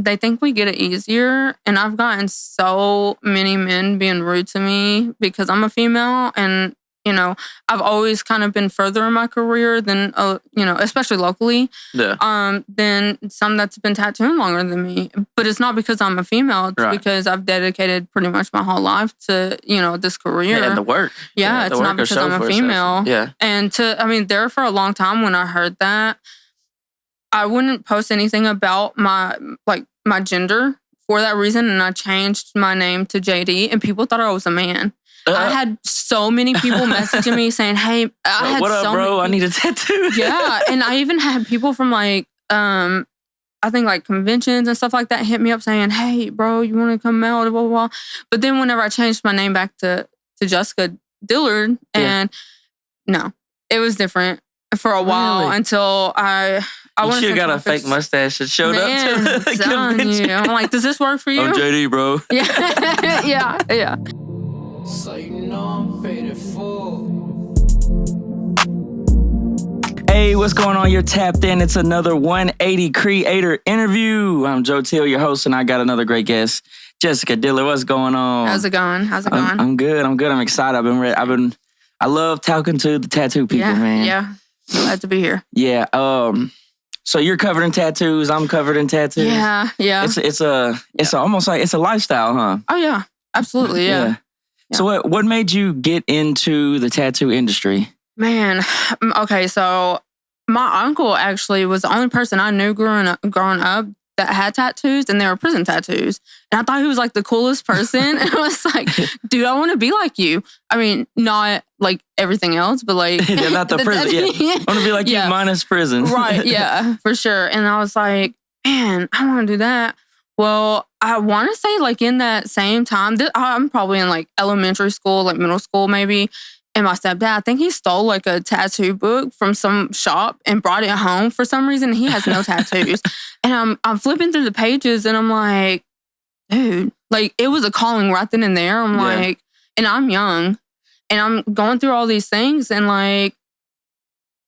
they think we get it easier. And I've gotten so many men being rude to me because I'm a female. And, I've always kind of been further in my career than, especially locally, than some that's been tattooing longer than me. But it's not because I'm a female. It's because I've dedicated pretty much my whole life to, this career. Yeah, and the work. Yeah, it's not because I'm a female. Yeah. And there for a long time when I heard that, I wouldn't post anything about my gender for that reason. And I changed my name to JD and people thought I was a man. I had so many people messaging me saying, "Hey, what up, bro? I need a tattoo." Yeah, and I even had people from I think conventions and stuff like that hit me up saying, "Hey, bro, you want to come out?" Blah, blah, blah. But then whenever I changed my name back to Jessica Dillard, and no, it was different for a while until I you should have got a fake mustache and showed up to the convention. I'm like, does this work for you? I'm JD, bro. Yeah, yeah. So I'm paid in full. Hey, what's going on? You're tapped in. It's another 180 Creator interview. I'm Joe Teel, your host, and I got another great guest, Jessica Dillard. What's going on? How's it going? I'm good. I'm excited. I love talking to the tattoo people, man. Yeah. Glad to be here. Yeah. So you're covered in tattoos. I'm covered in tattoos. Yeah. It's almost like it's a lifestyle, huh? Oh yeah, absolutely. Yeah. So what made you get into the tattoo industry? Man, okay, so my uncle actually was the only person I knew growing up that had tattoos, and they were prison tattoos. And I thought he was the coolest person. And I was like, dude, I want to be like you. I mean, not like everything else, but yeah, not the prison. Yeah. I want to be like you minus prison. Right, yeah, for sure. And I was like, man, I want to do that. Well, I want to say in that same time, I'm probably in elementary school, middle school maybe. And my stepdad, I think he stole a tattoo book from some shop and brought it home for some reason. He has no tattoos. And I'm flipping through the pages and I'm like, dude, it was a calling right then and there. I'm like, and I'm young and I'm going through all these things and I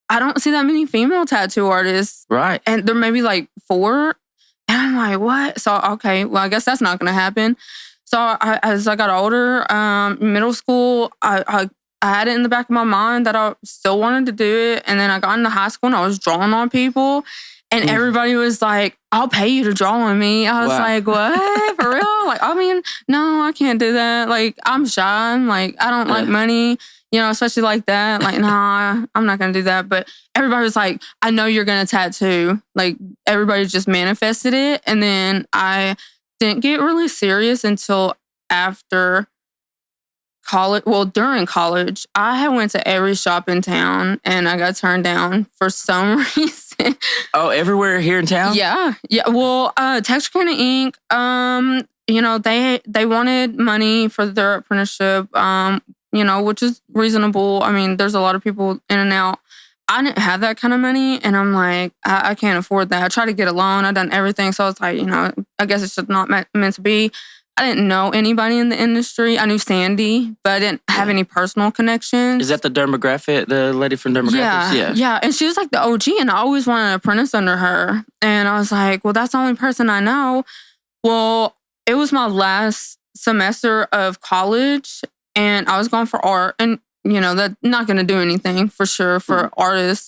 don't see that many female tattoo artists. Right. And there may be 4. And I'm like, what? So, okay, well, I guess that's not going to happen. So as I got older, middle school, I had it in the back of my mind that I still wanted to do it. And then I got into high school and I was drawing on people. And everybody was like, I'll pay you to draw on me. I was like, what? For real? No, I can't do that. I'm shy. I'm I don't like money, especially like that. Nah, I'm not going to do that. But everybody was like, I know you're going to tattoo. Everybody just manifested it. And then I didn't get really serious until after college. Well, during college, I went to every shop in town and I got turned down for some reason. Oh, everywhere here in town? Yeah. Well, Texarkana Inc., they wanted money for their apprenticeship, which is reasonable. I mean, there's a lot of people in and out. I didn't have that kind of money, and I'm like, I can't afford that. I tried to get a loan. I done everything. So I was like, I guess it's just not meant to be. I didn't know anybody in the industry. I knew Sandy, but I didn't have any personal connections. Is that the dermographic, the lady from Dermographics? Yeah. And she was the OG, and I always wanted an apprentice under her. And I was like, well, that's the only person I know. Well, it was my last semester of college, and I was going for art. And, that's not going to do anything for sure for artists.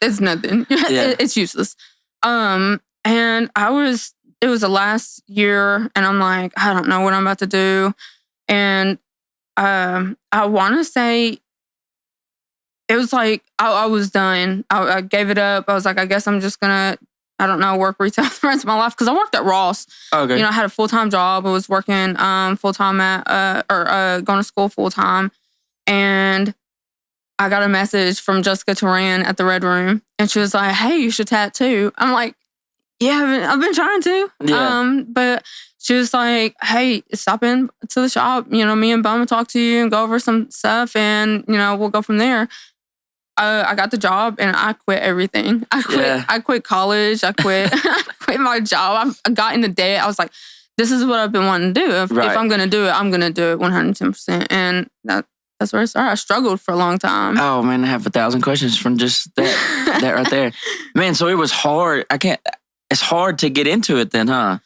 It's nothing. It's useless. And it was the last year, and I'm like, I don't know what I'm about to do. And I want to say it was I was done. I gave it up. I was like, I guess I'm just going to, work retail the rest of my life. Because I worked at Ross. Okay. I had a full-time job. I was working full-time going to school full-time. And I got a message from Jessica Turan at the Red Room. And she was like, hey, you should tattoo. I'm like, yeah, I've been trying to. Yeah. But she was like, hey, stop in to the shop. Me and Bum will talk to you and go over some stuff and, we'll go from there. I got the job and I quit everything. I quit college. I quit my job. I got into debt. I was like, this is what I've been wanting to do. If I'm going to do it, I'm going to do it 110%. And that's where it started. I struggled for a long time. Oh, man, I have 1,000 questions from just that right there. Man, so it was hard. It's hard to get into it then, huh?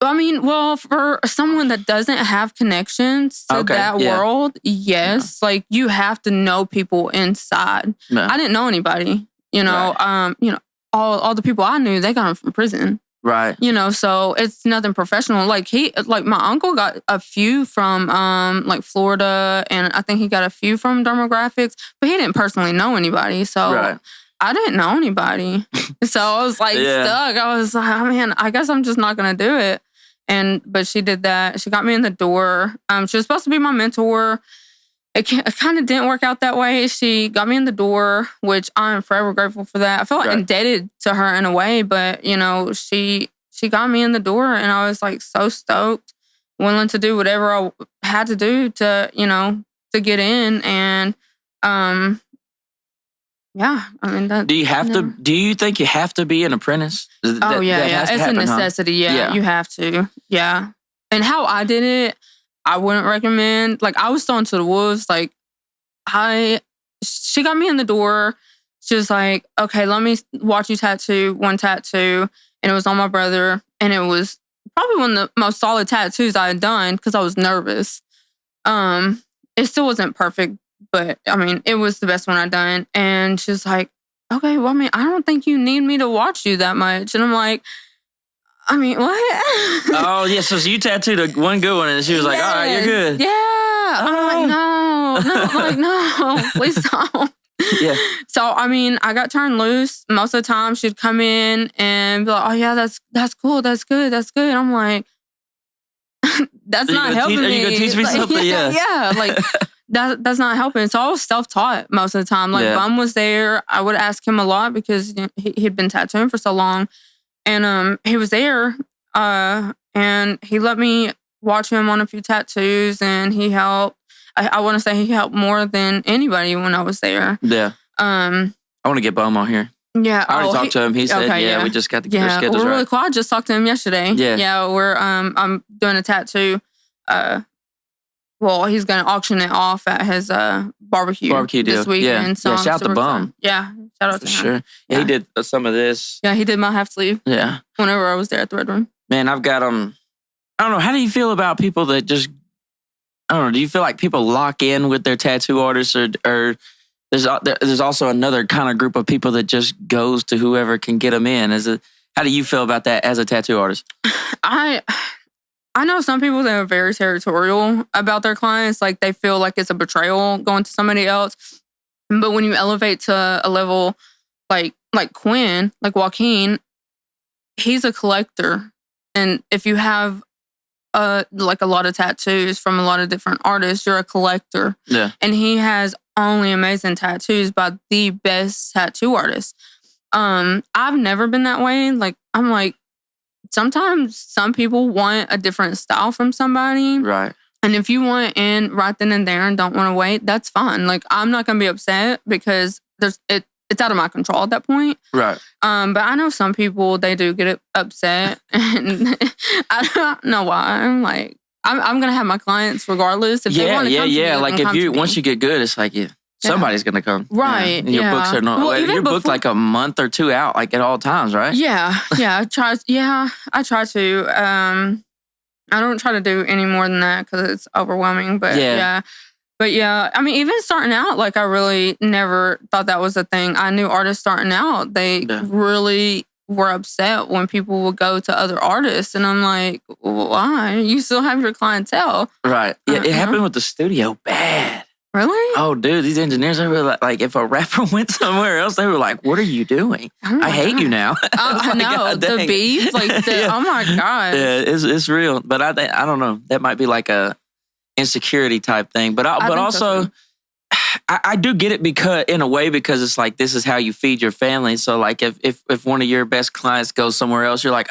I mean, well, for someone that doesn't have connections to that world, yes. Like, you have to know people inside. I didn't know anybody, you know. All the people I knew, they got them from prison. Right. You know, so it's nothing professional. Like my uncle got a few from like Florida, and I think he got a few from Demographics, but he didn't personally know anybody. So I didn't know anybody. So I was like stuck. I was like, oh, man, I guess I'm just not gonna do it. But she did that. She got me in the door. She was supposed to be my mentor. It kind of didn't work out that way. She got me in the door, which I'm forever grateful for that. I felt indebted to her in a way, but you know, she got me in the door, and I was like so stoked, willing to do whatever I had to do to, you know, to get in. And yeah, I mean, that. Do you think you have to be an apprentice? It's a necessity. Huh? Yeah, you have to. Yeah, and how I did it, I wouldn't recommend. Like, I was thrown to the wolves. Like, she got me in the door. She was like, okay, let me watch you tattoo one tattoo. And it was on my brother. And it was probably one of the most solid tattoos I had done because I was nervous. It still wasn't perfect, but I mean, it was the best one I'd done. And she's like, okay, well, I mean, I don't think you need me to watch you that much. And I'm like, I mean, what? Oh, yeah. So you tattooed one good one, and she was like, all right, you're good. Yeah. I'm like, no, please don't. Yeah. So, I mean, I got turned loose. Most of the time, she'd come in and be like, oh, yeah, that's cool. That's good. That's good. I'm like, that's not helping me. Are you going to teach me something? Yeah. Yeah. Like, that's not helping. So I was self-taught most of the time. Like, Bum was there. I would ask him a lot because he'd been tattooing for so long. And he was there, and he let me watch him on a few tattoos, and he helped. I want to say he helped more than anybody when I was there. Yeah. I want to get Bum on here. Yeah. I already talked to him. He said, we just got to get our schedules we're right. really cool. I just talked to him yesterday. Yeah. Yeah, I'm doing a tattoo. Well, he's going to auction it off at his barbecue deal this weekend. Yeah, so shout out to Bum. Yeah, shout out to him. Sure. Yeah, he did some of this. Yeah, he did my half sleeve. Yeah. Whenever I was there at the Red Room. Man, I've got I don't know. How do you feel about people that just, I don't know, do you feel like people lock in with their tattoo artists, or there's also another kind of group of people that just goes to whoever can get them in? How do you feel about that as a tattoo artist? I know some people that are very territorial about their clients. Like, they feel like it's a betrayal going to somebody else. But when you elevate to a level like Quinn, like Joaquin, he's a collector. And if you have like a lot of tattoos from a lot of different artists, you're a collector. Yeah. And he has only amazing tattoos by the best tattoo artists. I've never been that way. Like, I'm like, sometimes some people want a different style from somebody. Right. And if you want in right then and there and don't want to wait, that's fine. Like, I'm not going to be upset because it's out of my control at that point. Right. But I know some people, they do get upset. And I don't know why. I'm like, I'm going to have my clients regardless. If they want to come to me, like, once you get good, it's like, somebody's going to come. Right. And your books are not, you're booked like a month or two out, like at all times, right? Yeah. Yeah. I try to. I don't try to do any more than that because it's overwhelming. But yeah. But yeah, I mean, even starting out, like, I really never thought that was a thing. I knew artists starting out, they really were upset when people would go to other artists. And I'm like, why? You still have your clientele. Right. Yeah, it happened with the studio bad. Really? Oh, dude, these engineers, they were like, if a rapper went somewhere else, they were like, what are you doing? I hate you now. I know, the beef, like, oh my God. Yeah, it's real. But I don't know. That might be like a insecurity type thing. But also, I do get it because it's like, this is how you feed your family. So like, if one of your best clients goes somewhere else, you're like,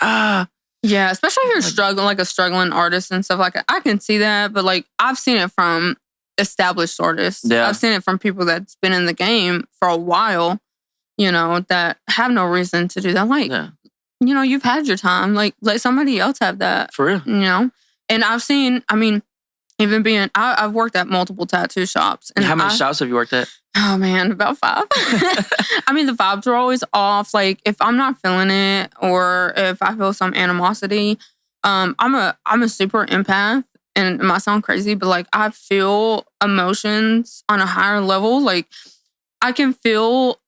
Yeah, especially if you're struggling, like a struggling artist and stuff like that. I can see that, but like, I've seen it from established artists. Yeah. I've seen it from people that's been in the game for a while, that have no reason to do that. Like, you've had your time. Like, let somebody else have that. For real. And I've seen, I mean, Even being, I've worked at multiple tattoo shops. And How many shops have you worked at? Oh man, about 5. I mean, the vibes are always off. Like if I'm not feeling it, or if I feel some animosity, I'm a super empath, and it might sound crazy, but like I feel emotions on a higher level. Like I can feel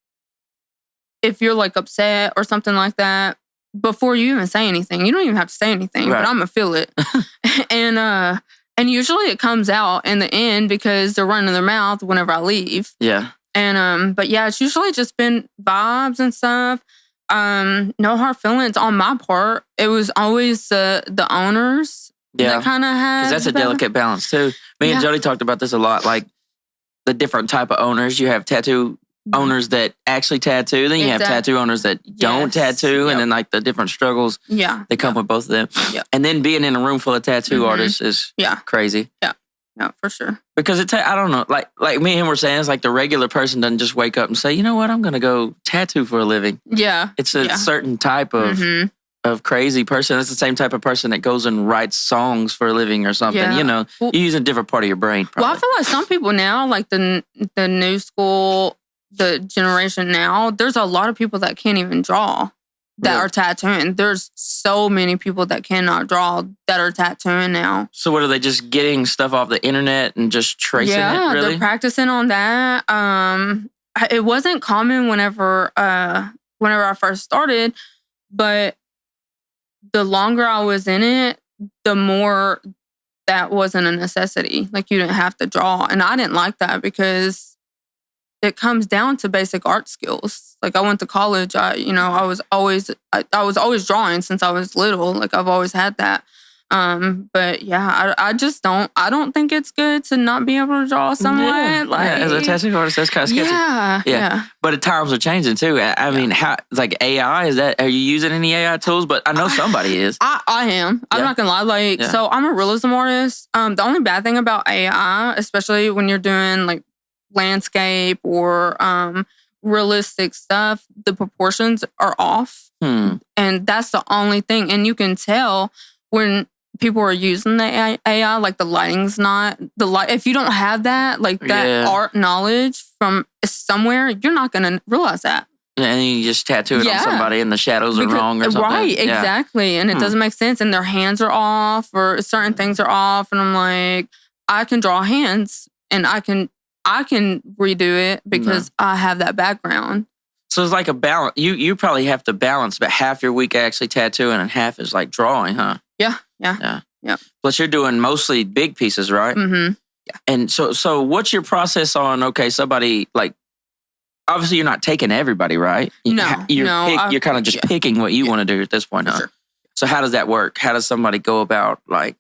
if you're like upset or something like that before you even say anything. You don't even have to say anything, Right. but I'm gonna feel it. And usually it comes out in the end because they're running their mouth whenever I leave. Yeah. And but yeah, it's usually just been vibes and stuff. No hard feelings on my part. It was always the owners that kind of had. Because that's a delicate balance too. Me and Jody talked about this a lot. Like the different type of owners. You have tattoo owners that actually tattoo. Then you have tattoo owners that don't tattoo. And then like the different struggles that come with both of them. Yeah. And then being in a room full of tattoo artists is crazy. Yeah. Yeah, for sure. Because I don't know, like me and him were saying, it's like the regular person doesn't just wake up and say, you know what, I'm going to go tattoo for a living. Yeah. It's a certain type of crazy person. It's the same type of person that goes and writes songs for a living or something. Yeah. You know, you use a different part of your brain. Probably. Well, I feel like some people now, like the new school, the generation now, there's a lot of people that can't even draw that are tattooing. There's so many people that cannot draw that are tattooing now. So what are they just getting stuff off the internet and just tracing it? Really? They're practicing on that. It wasn't common whenever I first started, but the longer I was in it, the more that wasn't a necessity. Like you didn't have to draw, and I didn't like that because it comes down to basic art skills. Like I went to college, I was always drawing since I was little. Like I've always had that. But yeah, I don't think it's good to not be able to draw somewhat. As a tattoo artist, that's kind of sketchy. Yeah. But the times are changing too. I mean, how like AI, are you using any AI tools? But I know somebody is. I am. I'm not gonna lie. So I'm a realism artist. The only bad thing about AI, especially when you're doing like landscape or realistic stuff, the proportions are off. And that's the only thing. And you can tell when people are using the AI, like the lighting's not the light. If you don't have that, like that art knowledge from somewhere, you're not gonna realize that. And you just tattoo it on somebody and the shadows are wrong or something. Right, exactly. And it doesn't make sense. And their hands are off or certain things are off. And I'm like, I can draw hands and I can redo it because I have that background. So it's like a balance. You probably have to balance, but half your week actually tattooing and half is like drawing, huh? Yeah. Plus you're doing mostly big pieces, right? Mm-hmm. Yeah. And so what's your process on, okay, somebody like, obviously you're not taking everybody, right? You're kind of just picking what you want to do at this point, huh? Sure. So how does that work? How does somebody go about like,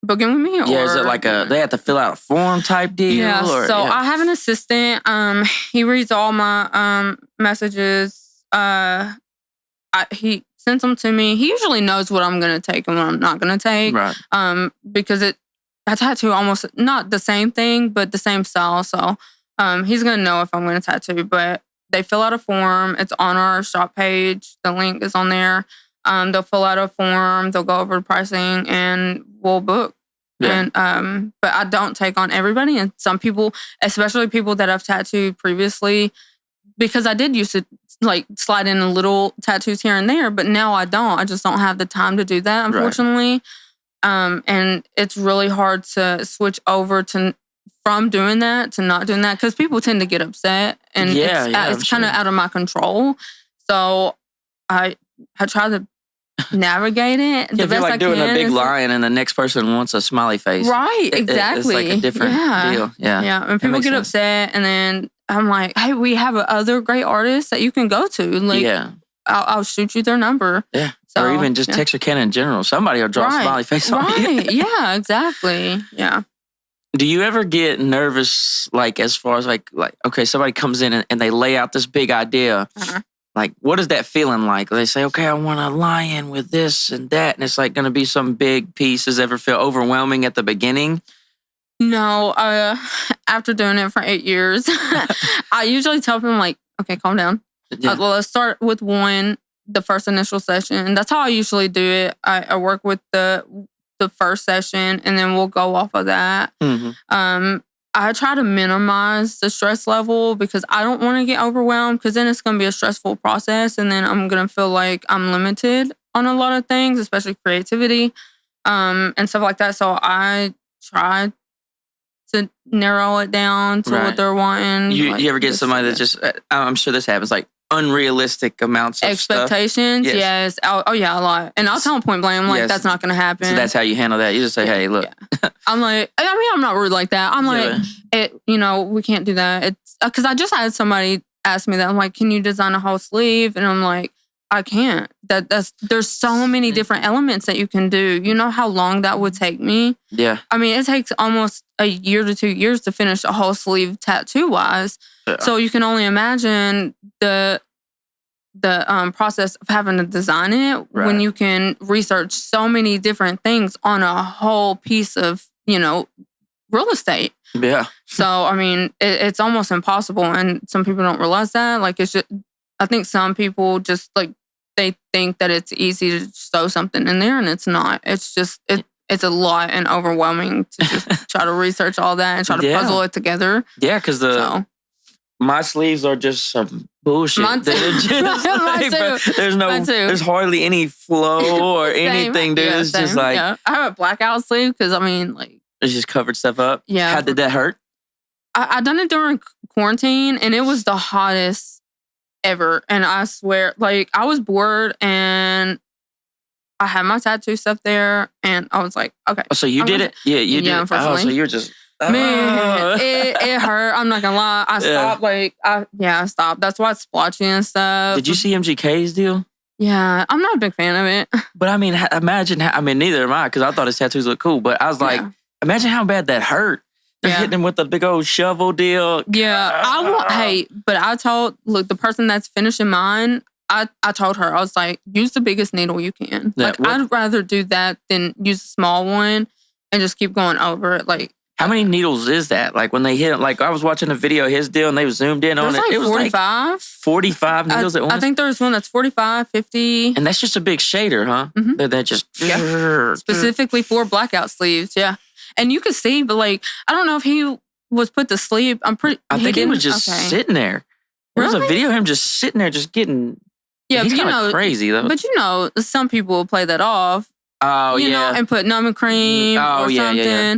booking with me? Or, is it like they have to fill out a form type deal? Yeah, I have an assistant. He reads all my messages. He sends them to me. He usually knows what I'm going to take and what I'm not going to take. Right. Because I tattoo almost not the same thing, but the same style. So he's going to know if I'm going to tattoo. But they fill out a form. It's on our shop page. The link is on there. They'll fill out a form. They'll go over the pricing, and we'll book. Yeah. And but I don't take on everybody. And some people, especially people that I've tattooed previously, because I did used to like slide in a little tattoos here and there, but now I don't. I just don't have the time to do that, unfortunately. Right. And it's really hard to switch over from doing that to not doing that because people tend to get upset, and it's kind of out of my control. So I try to navigate it the best I can. Like doing a big lion and the next person wants a smiley face. Right, exactly. It's like a different deal. Yeah. And people get upset, and then I'm like, hey, we have other great artists that you can go to. Like, I'll shoot you their number. Yeah. So, or even just Texarkana in general. Somebody will draw a smiley face on you. Right. Yeah, exactly. Yeah. Do you ever get nervous, like, as far as like okay, somebody comes in and they lay out this big idea. Uh-huh. Like, what is that feeling like? They say, okay, I want a lion with this and that, and it's like going to be some big piece. Does it ever feel overwhelming at the beginning? No. After doing it for 8 years, I usually tell them, like, okay, calm down. Yeah. Let's start with the first initial session. And that's how I usually do it. I work with the the first session, and then we'll go off of that. I try to minimize the stress level because I don't want to get overwhelmed, because then it's going to be a stressful process, and then I'm going to feel like I'm limited on a lot of things, especially creativity and stuff like that. So I try to narrow it down to what they're wanting. You ever get somebody that just, I'm sure this happens, like unrealistic amounts of expectations? Stuff? Yes. Oh yeah, a lot. And I'll tell them point blank, I'm like, that's not going to happen. So that's how you handle that. You just say, hey, look. Yeah. I'm like, I mean, I'm not rude like that. I'm like, we can't do that. It's because I just had somebody ask me that. I'm like, can you design a whole sleeve? And I'm like, I can't. There's so many different elements that you can do. You know how long that would take me? Yeah. I mean, it takes almost a year to 2 years to finish a whole sleeve tattoo-wise. Yeah. So you can only imagine the process of having to design it when you can research so many different things on a whole piece of, real estate. Yeah. So, I mean, it's almost impossible. And some people don't realize that. Like, it's just, I think some people just like, they think that it's easy to sew something in there, and it's not. It's just, it's a lot and overwhelming to just try to research all that and try to puzzle it together. Yeah, because my sleeves are just some bullshit. Mine too. Mine too. There's hardly any flow or anything, dude. It's just like... Yeah. I have a blackout sleeve because, I mean, like... It's just covered stuff up? Yeah. How did that hurt? I done it during quarantine, and it was the hottest ever. And I swear, like, I was bored, and I had my tattoo stuff there, and I was like, okay. Oh, so you did it? Yeah, you did. Unfortunately. Oh, so you were just... Man, it hurt. I'm not gonna lie. I stopped. I stopped. That's why it's splotchy and stuff. Did you see MGK's deal? Yeah, I'm not a big fan of it. But I mean, imagine. Neither am I, because I thought his tattoos looked cool. But I was like, imagine how bad that hurt. They're hitting him with the big old shovel deal. Yeah, but I told the person that's finishing mine. I told her, I was like, use the biggest needle you can. Yeah, like, I'd rather do that than use a small one and just keep going over it. Like. How many needles is that? Like when they hit it, like I was watching a video of his deal and they zoomed in on it. It was 45. Like 45 needles at once? I think there's one that's 45, 50. And that's just a big shader, huh? Mm-hmm. That just... Specifically for blackout sleeves, yeah. And you could see, but like, I don't know if he was put to sleep. I think he was just sitting there. There was a video of him just sitting there just getting... Yeah, he's kind of crazy though. But some people will play that off. Oh, you know, and put numbing cream or something. Yeah.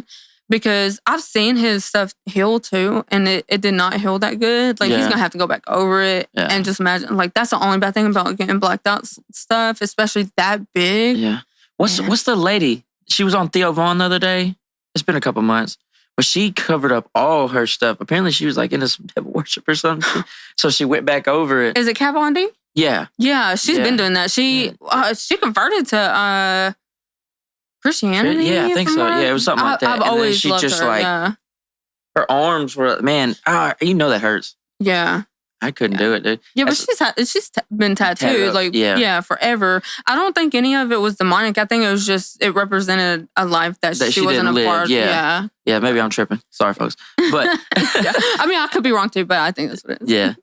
Because I've seen his stuff heal too, and it did not heal that good. Like, he's going to have to go back over it. Yeah. And just imagine, like, that's the only bad thing about getting blacked out stuff, especially that big. Yeah. What's the lady? She was on Theo Vaughn the other day. It's been a couple months. But she covered up all her stuff. Apparently, she was like into some devil worship or something. So she went back over it. Is it Kat Von D? Yeah. Yeah, she's been doing that. She converted to... Christianity? Yeah, I think so. Yeah, it was something like that. I've always loved her. Her arms were, man, that hurts. Yeah. I couldn't do it, dude. Yeah, but she's been tattooed, forever. I don't think any of it was demonic. I think it was just, it represented a life that she wasn't a part of. Yeah. Yeah, maybe I'm tripping. Sorry, folks. But I mean, I could be wrong too, but I think that's what it is. Yeah.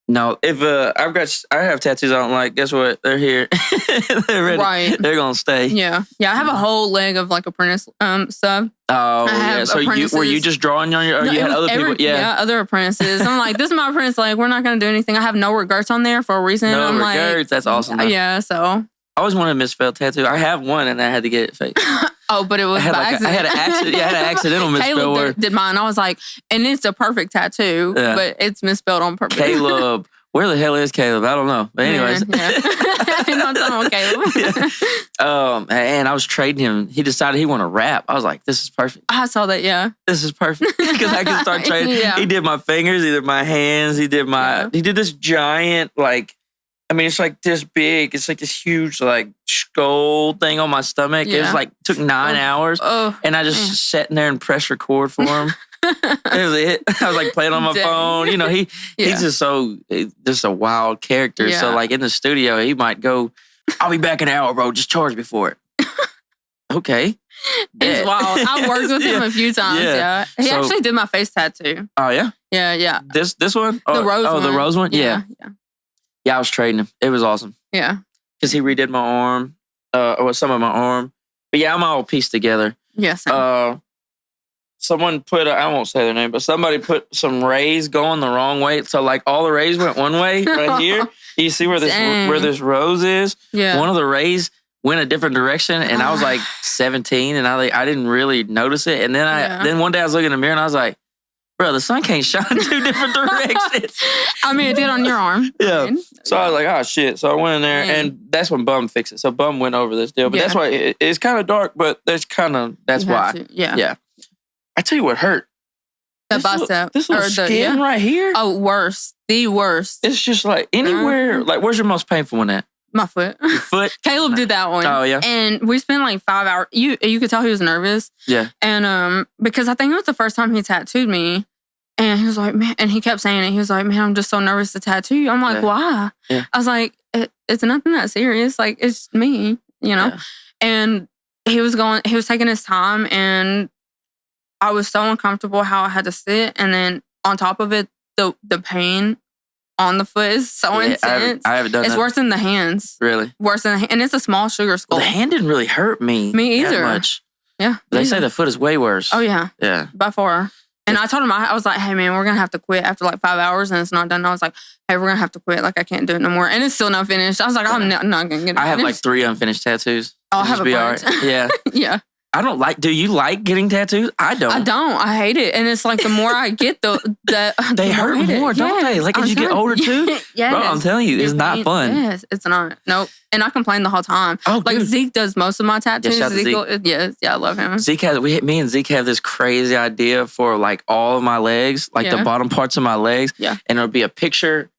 No, if I have tattoos I don't like, guess what? They're here. They're ready. Right. They're gonna stay. Yeah. Yeah, I have a whole leg of like apprentice stuff. Oh, yeah. So were you just drawing on you had other people? Yeah, other apprentices. I'm like, this is my apprentice, like, we're not gonna do anything. I have no regrets on there for a reason. No regrets. That's awesome. Though. Yeah, so I always wanted a misspelled tattoo. I have one and I had to get it fake. Oh, but it was by accident. I had an accidental misspell word. Did mine. I was like, and it's a perfect tattoo, but it's misspelled on purpose. Caleb. Where the hell is Caleb? I don't know. But anyways. Not talking about Caleb. And I was trading him. He decided he wanted to rap. I was like, this is perfect. I saw that, yeah. This is perfect. Because I can start trading. Yeah. He did my fingers. He did my hands. He did He did this giant, like, I mean, it's like this big. It's like this huge, like, skull thing on my stomach. Yeah. It was like, took 9 hours. And I just sat in there and pressed record for him. That was it. I was like playing on my phone. You know, he's just just a wild character. Yeah. So like in the studio, he might go, I'll be back in an hour, bro. Just charge me for it. Okay. It's wild. I've worked with him a few times. Yeah. He actually did my face tattoo. Oh, yeah? Yeah. This one? The rose one. Oh, the rose one? Yeah. Yeah, I was trading him. It was awesome. Yeah. Because he redid my arm, or some of my arm. But yeah, I'm all pieced together. Yes. Someone put, I won't say their name, but somebody put some rays going the wrong way. So like all the rays went one way right here. You see where this rose is? Yeah. One of the rays went a different direction, and I was like 17, and I didn't really notice it. And then one day I was looking in the mirror, and I was like, bro, the sun can't shine two different directions. I mean, it did on your arm. Yeah. Right? So I was like, oh, shit. So I went in there, and that's when Bum fixed it. So Bum went over this deal. But that's why it's kind of dark, but that's why. Yeah. I tell you what hurt. The bicep. This little skin right here. Oh, worse. The worst. It's just like anywhere. Like, where's your most painful one at? My foot. Your foot? Caleb did that one. Oh, yeah. And we spent like 5 hours. You could tell he was nervous. Yeah. And because I think it was the first time he tattooed me. And he was like, man, and he kept saying it. He was like, man, I'm just so nervous to tattoo you. I'm like, why? Yeah. I was like, it's nothing that serious. Like, it's me, you know? Yeah. And he was taking his time, and I was so uncomfortable how I had to sit. And then on top of it, the pain on the foot is so intense. I haven't done It's worse than the hands. Really? Worse than the hand. And it's a small sugar skull. Well, the hand didn't really hurt me. Me either. That much. Yeah. They say the foot is way worse. Oh, yeah. Yeah. By far. And I told him, I was like, hey, man, we're going to have to quit after like 5 hours, and it's not done. I was like, hey, we're going to have to quit. Like, I can't do it no more. And it's still not finished. I was like, I'm not going to get it finished. I have like 3 unfinished tattoos. I'll have a bunch. Right. Yeah. Yeah. I don't like. Do you like getting tattoos? I don't. I don't. I hate it. And it's like the more I get, they hurt more, don't they? Like as you get older too. Yes. Bro, I'm telling you, it's not fun. Yes, it's not. Nope. And I complain the whole time. Oh, like dude. Zeke does most of my tattoos. Yeah, Zeke. Yes, yeah, I love him. Me and Zeke have this crazy idea for like all of my legs, like the bottom parts of my legs. Yeah. And it'll be a picture,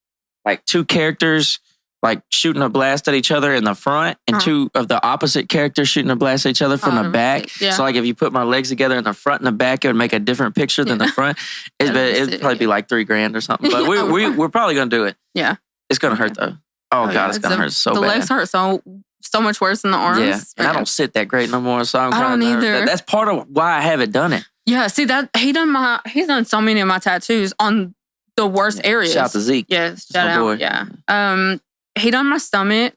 like 2 characters, like shooting a blast at each other in the front, and 2 of the opposite characters shooting a blast at each other from the back. Yeah. So like if you put my legs together in the front and the back, it would make a different picture than the front. It'd probably be like $3,000 or something. But we're probably gonna do it. Yeah. It's gonna hurt though. Oh God, it's gonna hurt so bad. The legs hurt so much worse than the arms. Yeah, and I don't sit that great no more, so I don't either. That's part of why I haven't done it. Yeah, see that he's done so many of my tattoos on the worst areas. Shout out to Zeke. Yes, shout out. Boy. Yeah. He done my stomach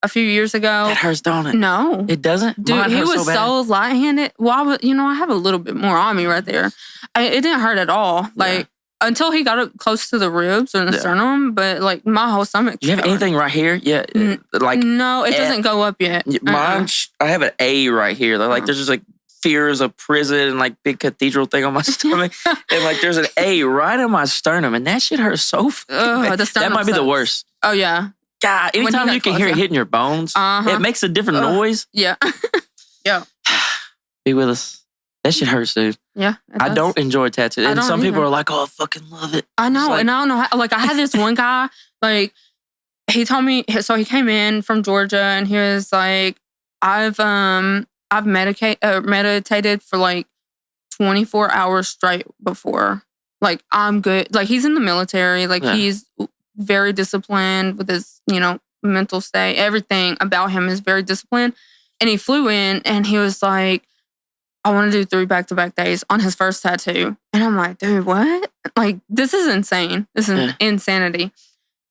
a few years ago. That hurts, don't it? No. It doesn't? Dude, he was so light-handed. Well, I have a little bit more on me right there. It didn't hurt at all. Like, until he got up close to the ribs or the sternum, but like my whole stomach. Do you have anything right here? Yeah. Like no, it doesn't go up yet. Mine, I have an A right here. Like, there's just like fears of prison and like big cathedral thing on my stomach. And like there's an A right on my sternum, and that shit hurts so bad. That might be the worst. Oh, yeah. God, anytime you can hear it hitting your bones, it makes a different noise. Yeah. Yeah. Be with us. That shit hurts, dude. Yeah. I don't enjoy tattoos. And some people are like, oh, I fucking love it. I know. And I don't know how, like, I had this one guy, like, he told me, so he came in from Georgia, and he was like, I've meditated for like 24 hours straight before. Like, I'm good. Like, he's in the military. Like, he's very disciplined with his, mental state. Everything about him is very disciplined. And he flew in, and he was like, I want to do 3 back-to-back days on his first tattoo. And I'm like, dude, what? Like, this is insane. This is insanity.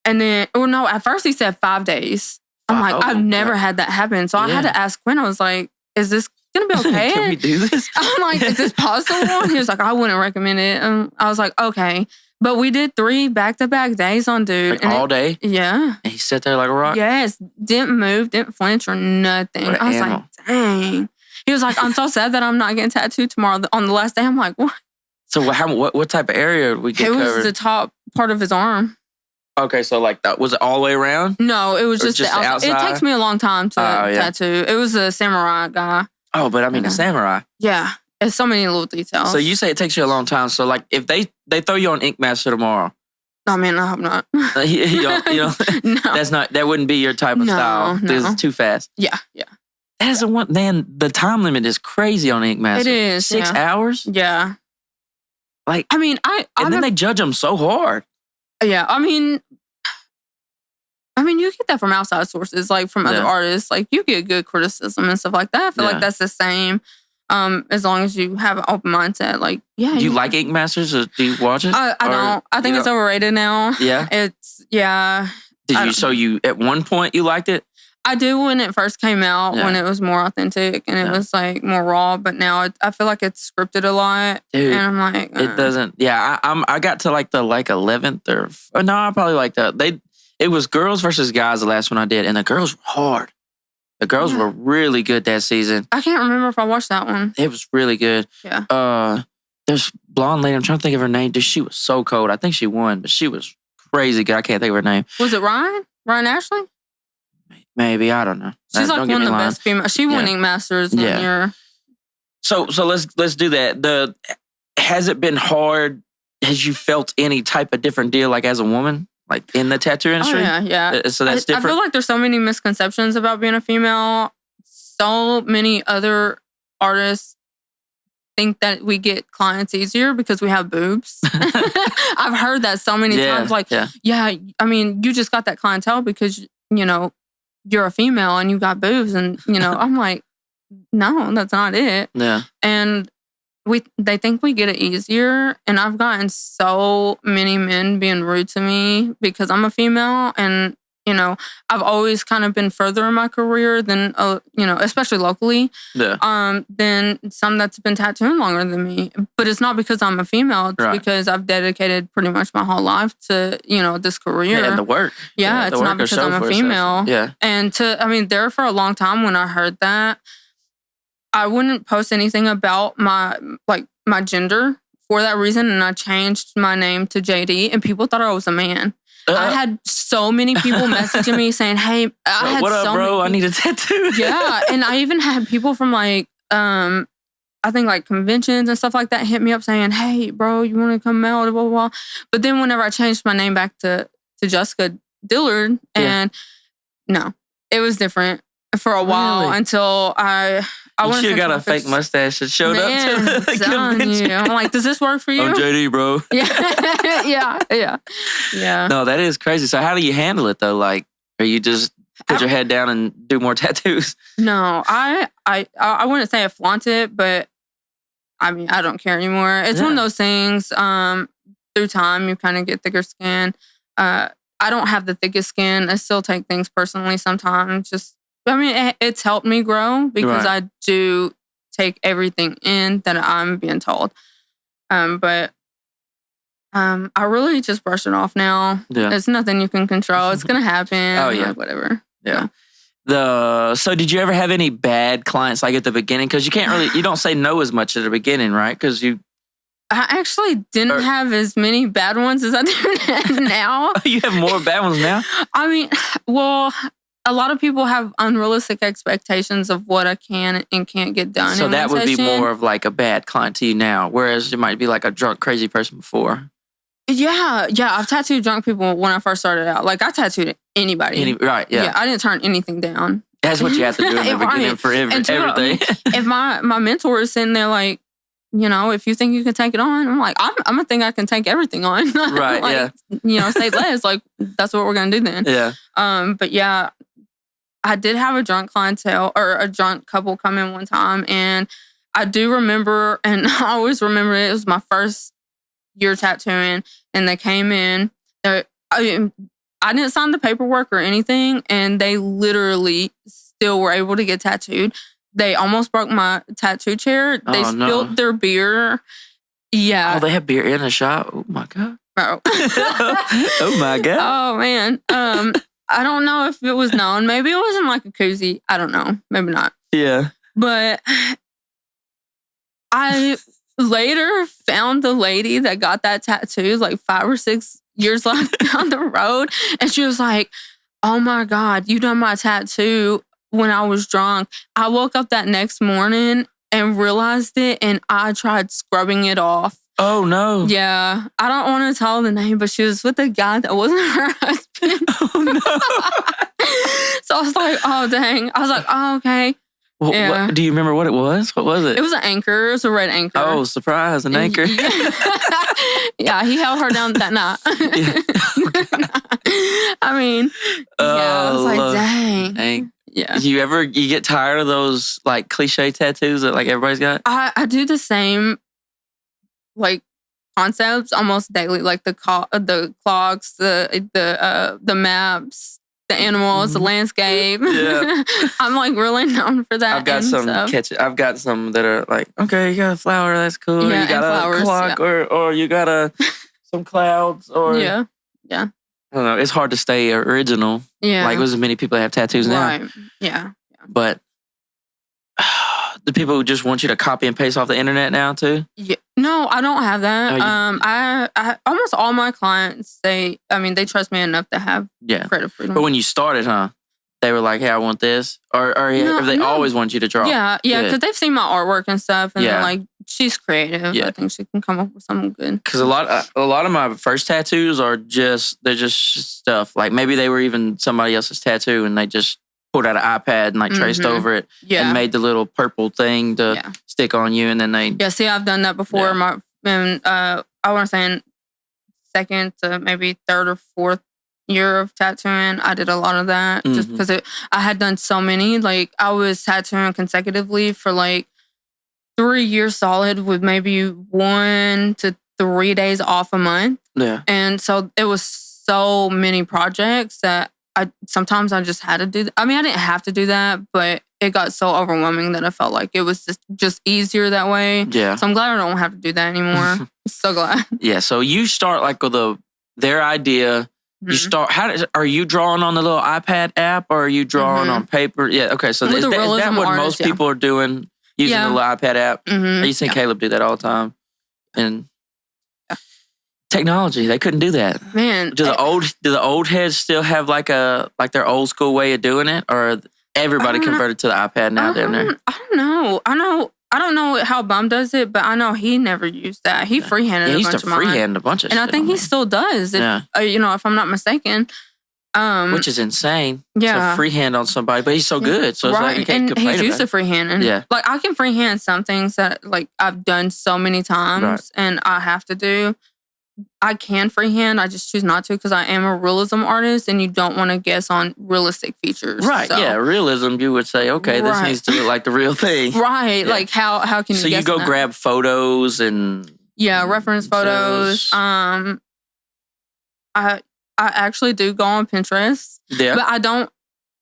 And then, at first he said 5 days. I'm like, I've never had that happen. So I had to ask Quinn. I was like, is this going to be okay? Can we do this? I'm like, is this possible? And he was like, I wouldn't recommend it. And I was like, okay. But we did 3 back-to-back days on dude. Like all day? Yeah. And he sat there like a rock? Yes. Didn't move, didn't flinch or nothing. I was like, dang. He was like, I'm so sad that I'm not getting tattooed tomorrow on the last day. I'm like, what? So what type of area did we get covered? It was the top part of his arm. Okay, so like that, was it all the way around? No, it was just the outside. It takes me a long time to tattoo. It was a samurai guy. Oh, but I mean a samurai. Yeah. It's so many little details. So you say it takes you a long time. So like if they throw you on Ink Master tomorrow. I mean, I hope not. you don't, no. That wouldn't be your type of style. No. It's too fast. Yeah. That isn't what, man, the time limit is crazy on Ink Master. It is. 6 hours? Yeah. Like, I mean, and then they judge them so hard. Yeah. I mean, you get that from outside sources, like from other artists. Like, you get good criticism and stuff like that. I feel like that's the same. As long as you have an open mindset, like, yeah. Do you like Ink Masters, or do you watch it? I don't. I think it's overrated now. Yeah. It's, yeah. So you, at one point, you liked it? I do when it first came out, Yeah. when it was more authentic and it was like more raw. But now I feel like it's scripted a lot, Dude, and I'm like, it doesn't. Yeah, I got to like the 11th or no, I probably like the It was girls versus guys the last one I did, and the girls were hard. The girls were really good that season. I can't remember if I watched that one. It was really good. Yeah. There's blonde lady. I'm trying to think of her name. Dude, she was so cold. I think she won, but she was crazy good. I can't think of her name. Was it Ryan? Ryan Ashley? Maybe, I don't know. She's like Don't one get of me the lying. best female. She won Ink Masters one year. So let's do that. Has it been hard? Has you felt any type of different deal like as a woman, like in the tattoo industry? Oh, yeah. So that's different. I feel like there's so many misconceptions about being a female. So many other artists think that we get clients easier because we have boobs. I've heard that so many times. Like, yeah, I mean, you just got that clientele because, you know, you're a female and you got boobs. And, you know, I'm like, no, that's not it. Yeah. And they think we get it easier. And I've gotten so many men being rude to me because I'm a female. And, you know, I've always kind of been further in my career than, you know, especially locally, than some that's been tattooing longer than me. But it's not because I'm a female. It's because I've dedicated pretty much my whole life to, you know, this career. Yeah, and the work. Yeah, it's not because I'm a female. Yeah. And there for a long time when I heard that, I wouldn't post anything about my gender for that reason. And I changed my name to JD and people thought I was a man. I had so many people messaging me saying, "Hey, what up, bro? I need a tattoo." Yeah, and I even had people from like, I think like conventions and stuff like that hit me up saying, "Hey, bro, you want to come out?" Blah, blah, blah. But then whenever I changed my name back to Jessica Dillard, and no, it was different for a while until you should have got a fake mustache and showed up to the convention. I'm like, does this work for you? I'm JD, bro. Yeah. No, that is crazy. So how do you handle it though? Like, or you just put your head down and do more tattoos? No, I wouldn't say I flaunt it, but I mean, I don't care anymore. It's one of those things. Through time, you kind of get thicker skin. I don't have the thickest skin. I still take things personally sometimes. It's helped me grow because I do take everything in that I'm being told. But I really just brush it off now. Yeah. There's nothing you can control. It's going to happen. Oh, yeah. Like, whatever. Yeah. So did you ever have any bad clients like at the beginning? Because you don't say no as much at the beginning, right? Because I actually didn't have as many bad ones as I do now. You have more bad ones now? I mean, well, a lot of people have unrealistic expectations of what I can and can't get done. So that would be more of like a bad client to you now, whereas it might be like a drunk, crazy person before. Yeah. I've tattooed drunk people when I first started out. Like I tattooed anybody. Right, yeah. I didn't turn anything down. That's what you have to do in the beginning for everything. If my mentor is sitting there like, you know, if you think you can take it on, I'm like, I'm gonna think I can take everything on. Right, like, you know, say less. Like that's what we're gonna do then. Yeah. But yeah, I did have a drunk clientele or a drunk couple come in one time, and I do remember, and I always remember it was my first year tattooing, and they came in. I didn't sign the paperwork or anything, and they literally still were able to get tattooed. They almost broke my tattoo chair. They spilled their beer. Yeah. Oh, they have beer in the shop? Oh, my God. Bro. Oh, my God. Oh, man. I don't know if it was known. Maybe it wasn't like a koozie. I don't know. Maybe not. Yeah. But I later found the lady that got that tattoo like 5 or 6 years down the road. And she was like, "Oh, my God, you done my tattoo when I was drunk." I woke up that next morning and realized it, and I tried scrubbing it off. Oh, no. Yeah. I don't want to tell the name, but she was with a guy that wasn't her husband. Oh, no. So I was like, oh, dang. I was like, oh, okay. Well, yeah. Do you remember what it was? What was it? It was an anchor. It was a red anchor. Oh, surprise. An anchor. Yeah, he held her down that night. I mean, I was like, dang. Yeah. You get tired of those like cliche tattoos that like everybody's got? I do the same like concepts almost daily, like the clogs, the maps, the animals, the landscape. Yeah. I'm like really known for that. I've got some I've got some that are like, okay, you got a flower, that's cool. Yeah, You got a flowers, clock, or you got some clouds, or yeah. I don't know. It's hard to stay original. Yeah. Like there's many people that have tattoos now. Right. Yeah. But the people who just want you to copy and paste off the internet now too? Yeah. No, I don't have that. Oh, I almost all my clients, they trust me enough to have creative freedom. But when you started, they were like, hey, I want this. Or they always want you to draw? Yeah, because they've seen my artwork and stuff, and they're like, she's creative. Yeah. I think she can come up with something good. Because a lot of my first tattoos are they're just stuff. Like maybe they were even somebody else's tattoo, and they just pulled out an iPad and like traced over it and made the little purple thing to stick on you, and then they... Yeah, see, I've done that before. I want to say in second to maybe third or fourth year of tattooing, I did a lot of that just because I had done so many. Like, I was tattooing consecutively for like 3 years solid with maybe 1 to 3 days off a month. Yeah. And so it was so many projects that sometimes I just had to do that. I mean, I didn't have to do that, but it got so overwhelming that I felt like it was just easier that way. Yeah. So I'm glad I don't have to do that anymore. So glad. Yeah. So you start like with their idea. You start. Are you drawing on the little iPad app, or are you drawing on paper? Yeah. Okay. So is that what most people are doing, using the little iPad app? I used to see Caleb do that all the time. And technology, they couldn't do that. Man, do the old heads still have like their old school way of doing it, or everybody converted to the iPad now? Down there, I don't know. I don't know how Bum does it, but I know he never used that. He freehanded he a used bunch to of mine. freehand a bunch of and shit. I think he still does. If, if I'm not mistaken. Which is insane. Yeah. To freehand on somebody, but he's so good. So it's like you can't complain about it. He's used to freehanding. Yeah. Like, I can freehand some things that like I've done so many times and I have to do. I can freehand. I just choose not to because I am a realism artist, and you don't want to guess on realistic features. Right. So. Yeah. Realism. You would say, okay, this needs to look like the real thing. Right. Yeah. Like how can you? So you go grab photos and reference photos. I actually do go on Pinterest. Yeah. But I don't.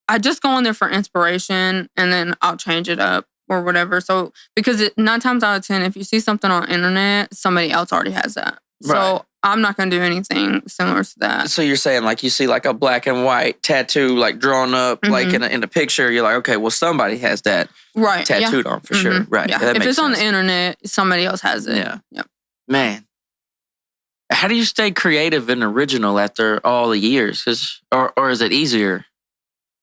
I just go on there for inspiration, and then I'll change it up or whatever. So because 9 times out of 10, if you see something on the internet, somebody else already has that. So I'm not going to do anything similar to that. So you're saying like you see like a black and white tattoo like drawn up like in a picture. You're like, okay, well somebody has that tattooed on for sure. Right. Yeah. That if makes it's on sense. the internet, somebody else has it. Yeah. Yep. Man. How do you stay creative and original after all the years? Or is it easier?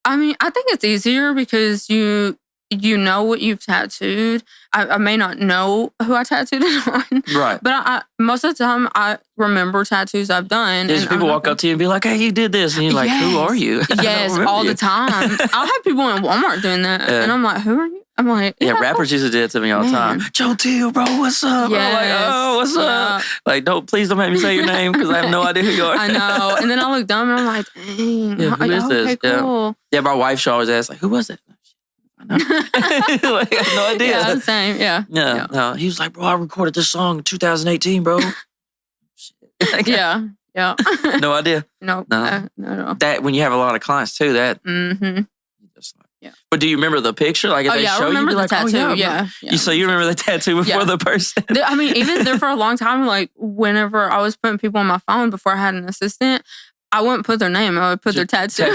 I mean, I think it's easier because you know what you've tattooed. I may not know who I tattooed it on. Right. But most of the time, I remember tattoos I've done. There's people walk up to you and be like, hey, you did this. And you're like, who are you? Yes, all the time. I'll have people in Walmart doing that. And I'm like, who are you? I'm like, rappers used to do it to me all the time. Joe Teel, bro, what's up? Yes. I'm like, oh, what's up? Like, please don't make me say your name because I have no idea who you are. I know. And then I look dumb and I'm like, dang. Yeah, who is this? Cool. Yeah, my wife, she always asks, like, who was it? I know. Like, I have no idea. Yeah, the same. Yeah. No. He was like, bro, I recorded this song in 2018, bro. Yeah. No idea. No. That when you have a lot of clients too, that. Just like, But do you remember the picture? Like if they show you, the like, tattoo. Yeah. So you remember the tattoo before the person? I mean, even there for a long time, like whenever I was putting people on my phone before I had an assistant, I wouldn't put their name. I would put their tattoo.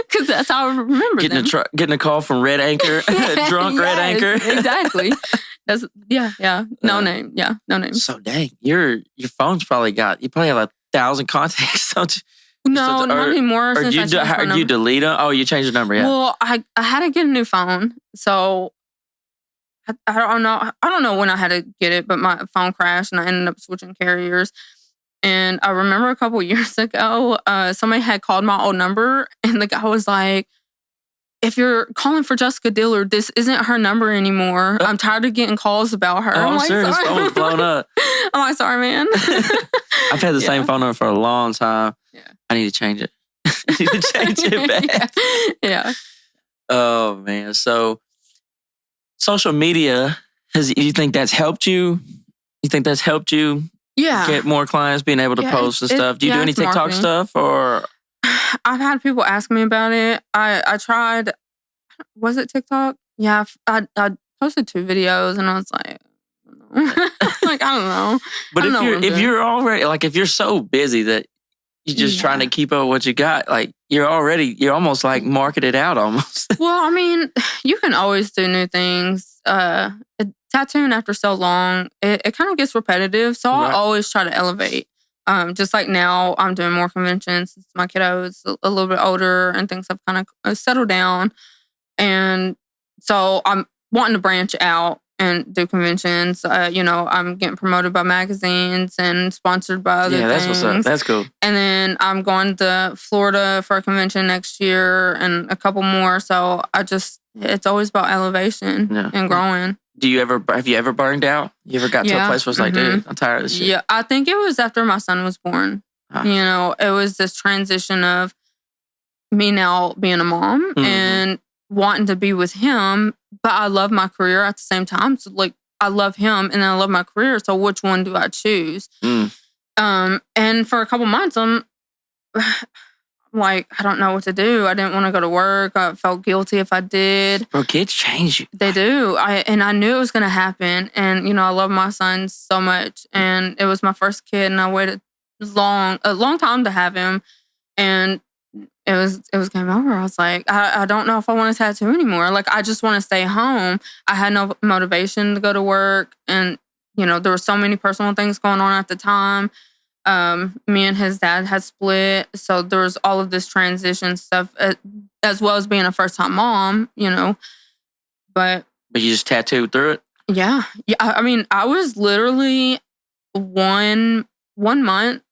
Because that's how I remember them. Getting a call from Red Anchor, drunk Red Anchor. Exactly. That's no name. Yeah, no name. So dang, your phone's probably you probably have 1,000 contacts, don't you? No, not anymore. Or you delete them? Oh, you changed the number, yeah. Well, I had to get a new phone, so I don't know. I don't know when I had to get it, but my phone crashed and I ended up switching carriers. And I remember a couple years ago, somebody had called my old number, and the guy was like, if you're calling for Jessica Dillard, this isn't her number anymore. I'm tired of getting calls about her. I'm like, serious. Sorry. Phone's blown up. I'm like, sorry, man. I've had the same phone number for a long time. Yeah. I need to change it. I need to change it back. Yeah. Oh, man. So social media, you think that's helped you? You think that's helped you get more clients, being able to post and stuff? Do you do any TikTok stuff or... I've had people ask me about it. I tried. Was it TikTok? Yeah, I posted 2 videos, and I was like, like I don't know. But I don't know what I'm if doing. you're already like if you're so busy that you're just trying to keep up with what you got, like you're almost like marketed out almost. Well, I mean, you can always do new things. Tattooing after so long, it kind of gets repetitive. So I always try to elevate. Just like now, I'm doing more conventions since my kiddo is a little bit older and things have kind of settled down. And so I'm wanting to branch out and do conventions. I'm getting promoted by magazines and sponsored by other things. That's what's up. That's cool. And then I'm going to Florida for a convention next year and a couple more. So it's always about elevation and growing. Have you ever burned out? You ever got to a place where it's like, dude, I'm tired of this shit? Yeah, I think it was after my son was born. It was this transition of me now being a mom and wanting to be with him, but I love my career at the same time. So like I love him and I love my career. So which one do I choose? And for a couple months, I'm like, I don't know what to do. I didn't want to go to work. I felt guilty if I did. Bro, kids change you. They do. I knew it was going to happen. And, I love my son so much. And it was my first kid and I waited a long time to have him. And it was game over. I was like, I don't know if I want to tattoo anymore. Like, I just want to stay home. I had no motivation to go to work. And, there were so many personal things going on at the time. Me and his dad had split. So there was all of this transition stuff as well as being a first-time mom, But you just tattooed through it? Yeah. I mean, I was literally 1 month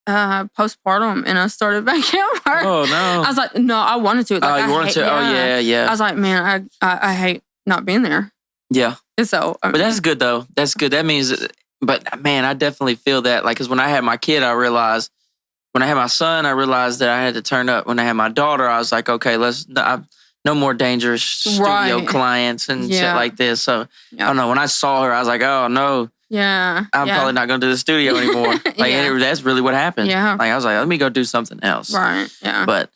postpartum and I started back at work. Oh no! I was like, no, I wanted to. Like, you wanted to? Oh yeah. I was like, man, I hate not being there. Yeah. So, but that's good though. That's good. That means, but man, I definitely feel that. Like, cause when I had my kid, I realized. When I had my son, I realized that I had to turn up. When I had my daughter, I was like, okay, no more dangerous studio clients and shit like this. So I don't know. When I saw her, I was like, oh no. Yeah. I'm probably not going to do the studio anymore. That's really what happened. Yeah. Like, I was like, let me go do something else. Right. Yeah. But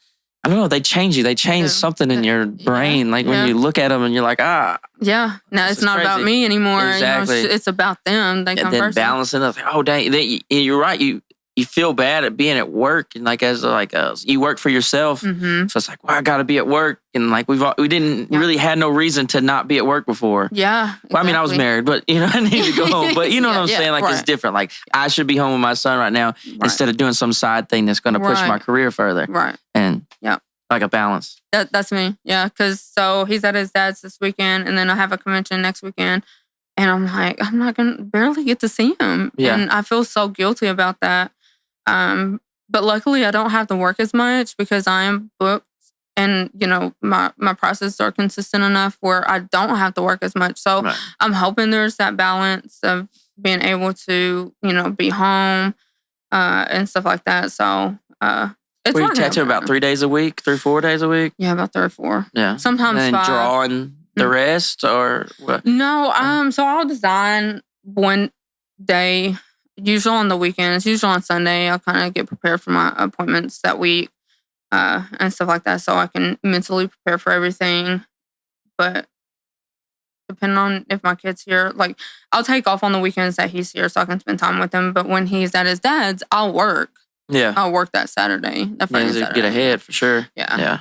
I don't know. They change you. They change something in your brain. Like when you look at them and you're like, Yeah. No, it's not about me anymore. Exactly. It's about them. They come then first. balancing up. Like, oh, dang. You're right. You feel bad at being at work and like you work for yourself. Mm-hmm. So it's like, well, I got to be at work. And like we didn't really had no reason to not be at work before. Yeah. Exactly. Well, I mean, I was married, but I need to go home. But you know what I'm saying? Like it's different. Like I should be home with my son right now instead of doing some side thing that's going to push my career further. Right. And like a balance. That's me. Yeah. Because so he's at his dad's this weekend and then I have a convention next weekend. And I'm like, I'm not going to barely get to see him. Yeah. And I feel so guilty about that. But luckily I don't have to work as much because I am booked and, my processes are consistent enough where I don't have to work as much. So I'm hoping there's that balance of being able to, be home, and stuff like that. So, it's you tattoo about 3 days a week, 4 days a week? Yeah, about 3 or 4. Yeah. Sometimes and then 5. drawing the rest or what? No, so I'll design one day. Usually on the weekends, usually on Sunday, I'll kind of get prepared for my appointments that week and stuff like that so I can mentally prepare for everything. But depending on if my kid's here, like I'll take off on the weekends that he's here so I can spend time with him. But when he's at his dad's, I'll work. Yeah. I'll work that Saturday. That Friday, Saturday. Get ahead for sure. Yeah.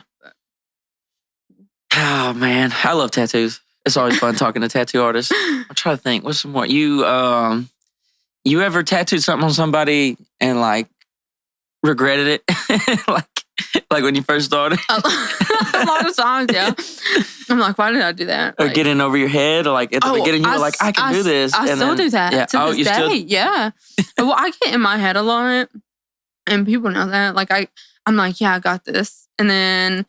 Oh, man. I love tattoos. It's always fun talking to tattoo artists. I'm trying to think. What's some more? You ever tattooed something on somebody and like regretted it? like when you first started? A lot of times, yeah. I'm like, why did I do that? Or getting over your head? Or like at the beginning you were like, I can do this. I still do that to this day. Yeah. Well, I get in my head a lot and people know that. Like I'm like, yeah, I got this. And then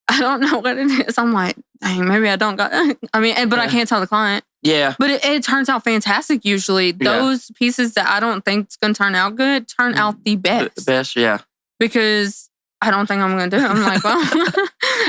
I don't know what it is. I'm like, dang, maybe I don't got it. I mean, but I can't tell the client. Yeah. But it turns out fantastic usually. Those pieces that I don't think is going to turn out good turn out the best. The best, yeah. Because I don't think I'm going to do it. I'm like, well,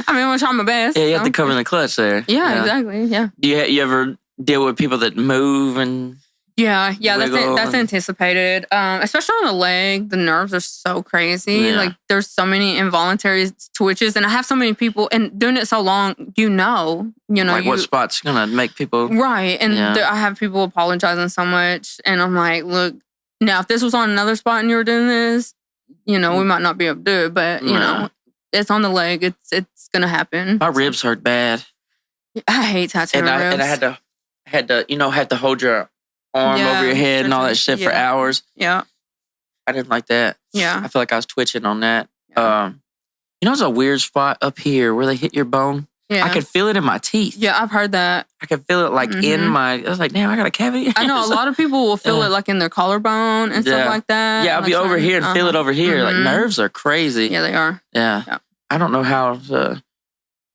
I'm going to try my best. Yeah, you have to cover in the clutch there. Yeah, exactly. Yeah. Do you ever deal with people that move and... Yeah, wiggle that's and- anticipated. Especially on the leg, the nerves are so crazy. Yeah. Like there's so many involuntary twitches, and I have so many people, and doing it so long, like what spot's gonna make people right. And Yeah. I have people apologizing so much, and I'm like, look, now if this was on another spot and you were doing this, we might not be able to do it, but it's on the leg. It's gonna happen. My ribs hurt bad, I hate tattooing and ribs. I had to hold your arm over your head and all that shit for hours. Yeah, I didn't like that. yeah. I feel like I was twitching on that. Yeah. It's a weird spot up here where they hit your bone. Yeah. I could feel it in my teeth. Yeah, I've heard that. I could feel it like in my. I was like, damn, I got a cavity. I know a lot of people will feel it like in their collarbone and stuff like that. Yeah, I'll be over here and feel it over here. Like nerves are crazy. Yeah, they are. Yeah. I don't know how to.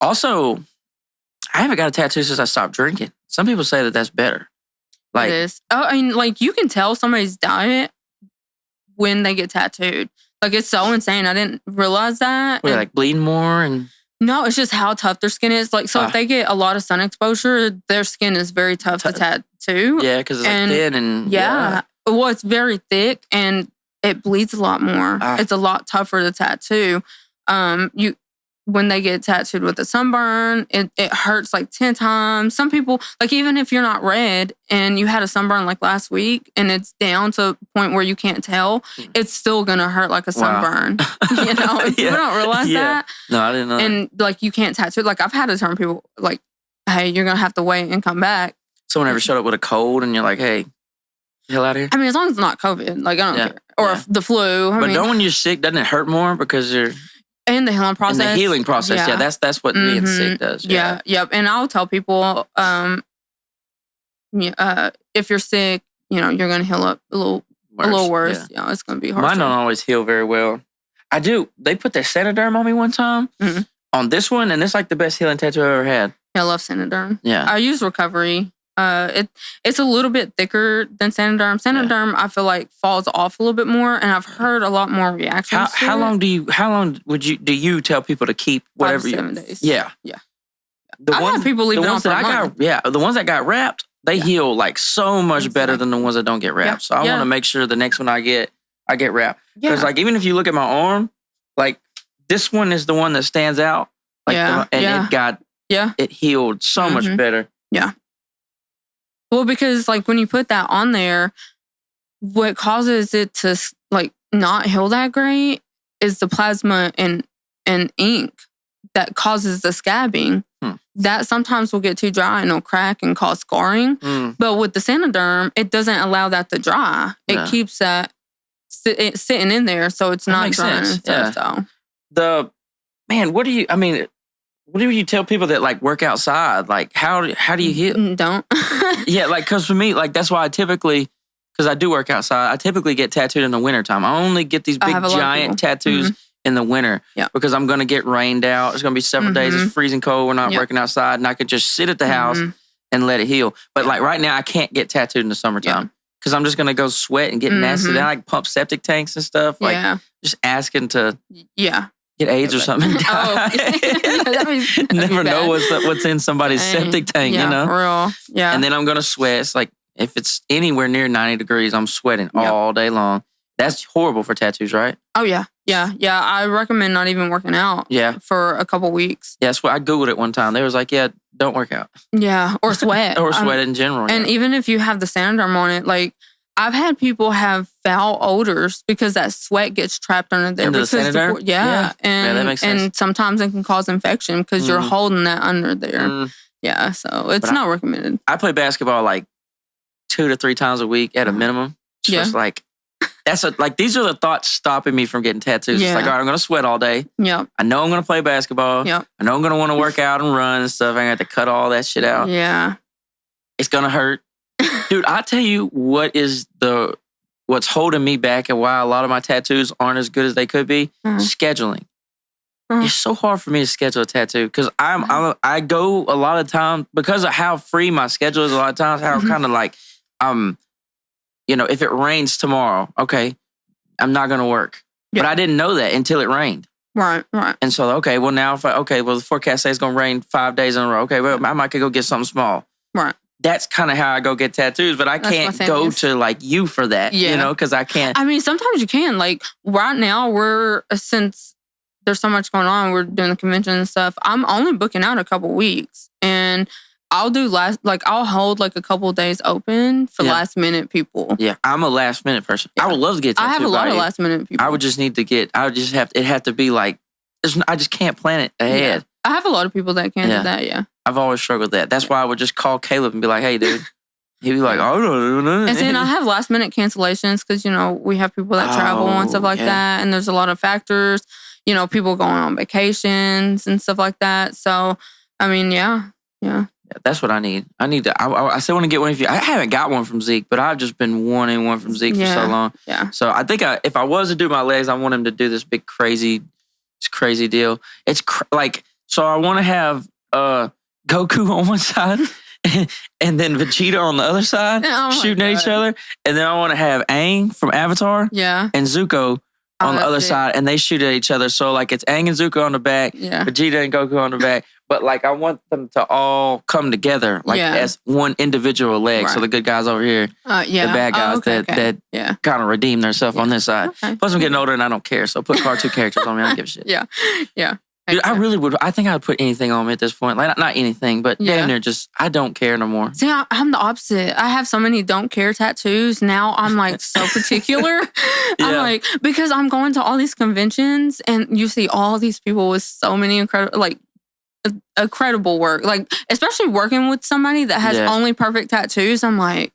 Also, I haven't got a tattoo since I stopped drinking. Some people say that that's better. Like, it is. Oh, I mean, like you can tell somebody's diet when they get tattooed. Like it's so insane. I didn't realize that. Like bleeding more and. No, it's just how tough their skin is. Like, so if they get a lot of sun exposure, their skin is very tough to tattoo. Yeah, because it's like thin and. Yeah. Well, it's very thick and it bleeds a lot more. It's a lot tougher to tattoo. When they get tattooed with a sunburn, it hurts like 10 times. Some people, like even if you're not red and you had a sunburn like last week and it's down to a point where you can't tell, it's still going to hurt like a sunburn. People don't realize that. No, I didn't know that. And like you can't tattoo. Like I've had to turn people like, hey, you're going to have to wait and come back. Someone ever showed up with a cold and you're like, hey, hell out of here? I mean, as long as it's not COVID, like I don't care. Or the flu. But when you're sick, doesn't it hurt more because you're... And the healing process. And the healing process, that's what being sick does. Yeah, yep. And I'll tell people, if you're sick, you're going to heal up a little worse. Yeah, it's going to be hard. Mine don't always heal very well. I do. They put their Senoderm on me one time on this one, and it's like the best healing tattoo I've ever had. Yeah, I love Senoderm. Yeah, I use Recovery. It's a little bit thicker than Senoderm. Senoderm, I feel like falls off a little bit more, and I've heard a lot more reactions. How long do you tell people to keep whatever 5 to 7 days? Yeah. I've had people leave it on for a month. The ones that got wrapped, they heal like so much better than the ones that don't get wrapped. So I want to make sure the next one I get wrapped. Because like even if you look at my arm, like this one is the one that stands out. Like it healed so much better. Yeah. Well, because like when you put that on there, what causes it to like not heal that great is the plasma and ink that causes the scabbing. That sometimes will get too dry and it'll crack and cause scarring. But with the Senoderm, it doesn't allow that to dry. It keeps that sitting in there, so it's not drying. What do you tell people that like work outside? Like how do you heal? Don't. Yeah, like because for me, like that's why because I do work outside, I typically get tattooed in the wintertime. I only get these big giant tattoos in the winter because I'm going to get rained out. It's going to be several days. It's freezing cold. We're not working outside, and I can just sit at the house and let it heal. But like right now, I can't get tattooed in the summertime because I'm just going to go sweat and get nasty. Then I like pump septic tanks and stuff. Like just asking to get AIDS or something. Never know what's in somebody's septic tank, For real. Yeah. And then I'm going to sweat. It's like if it's anywhere near 90 degrees, I'm sweating all day long. That's horrible for tattoos, right? Oh, yeah. Yeah. Yeah. I recommend not even working out for a couple weeks. Yeah, I Googled it one time. They was like, don't work out. Yeah. Or sweat. Or sweat in general. And even if you have the Senoderm on it, like I've had people have foul odors because that sweat gets trapped under there. Into the Senoderm? And, that makes sense. And sometimes it can cause infection because you're holding that under there. Yeah. So it's not recommended. I play basketball like 2 to 3 times a week at a minimum. So it's like, these are the thoughts stopping me from getting tattoos. It's like, all right, I'm going to sweat all day. Yep. I know I'm going to play basketball. Yep. I know I'm going to want to work out and run and stuff. I got to cut all that shit out. Yeah. It's going to hurt. Dude, I tell you what's holding me back and why a lot of my tattoos aren't as good as they could be. Scheduling. It's so hard for me to schedule a tattoo because I go a lot of times because of how free my schedule is. A lot of times, how kind of like if it rains tomorrow, okay, I'm not gonna work. But I didn't know that until it rained. Right. And so now the forecast says it's gonna rain 5 days in a row. Okay, well I might could go get something small. Right. that's kind of how I go get tattoos, but I That's can't my go thing is- to like you for that, Yeah. you know, because I can't. I mean, sometimes you can. Like right now, since there's so much going on, we're doing the convention and stuff. I'm only booking out a couple weeks, and I'll hold like a couple days open for last minute people. Yeah, I'm a last minute person. I would love to get tattooed. I have a lot of you. last minute people. I would just need to get. I would just have. It have to be like. I just can't plan it ahead. Yeah. I have a lot of people that can do that. Yeah. I've always struggled with that. That's why I would just call Caleb and be like, "Hey, dude." He'd be like, "Oh no." And then I have last minute cancellations because we have people that travel and stuff like that, and there's a lot of factors. People going on vacations and stuff like that. So, I mean, yeah. That's what I need. I need to. I still want to get one. I haven't got one from Zeke, but I've just been wanting one from Zeke for so long. Yeah. So I think if I was to do my legs, I want him to do this big crazy deal. It's so I want to have Goku on one side and then Vegeta on the other side shooting at each other, and then I want to have Aang from Avatar, and Zuko on the other side, and they shoot at each other. So like it's Aang and Zuko on the back, Vegeta and Goku on the back. But like I want them to all come together as one individual leg. Right. So the good guys over here, the bad guys that kind of redeem themselves on this side. Okay. Plus I'm getting older and I don't care. So put cartoon characters on me. I don't give a shit. Yeah. Dude, I really would. I think I would put anything on me at this point. Like not anything, but damn near just I don't care no more. See, I'm the opposite. I have so many don't care tattoos. Now I'm like so particular. I'm like, because I'm going to all these conventions and you see all these people with so many incredible work. Like, especially working with somebody that has only perfect tattoos. I'm like,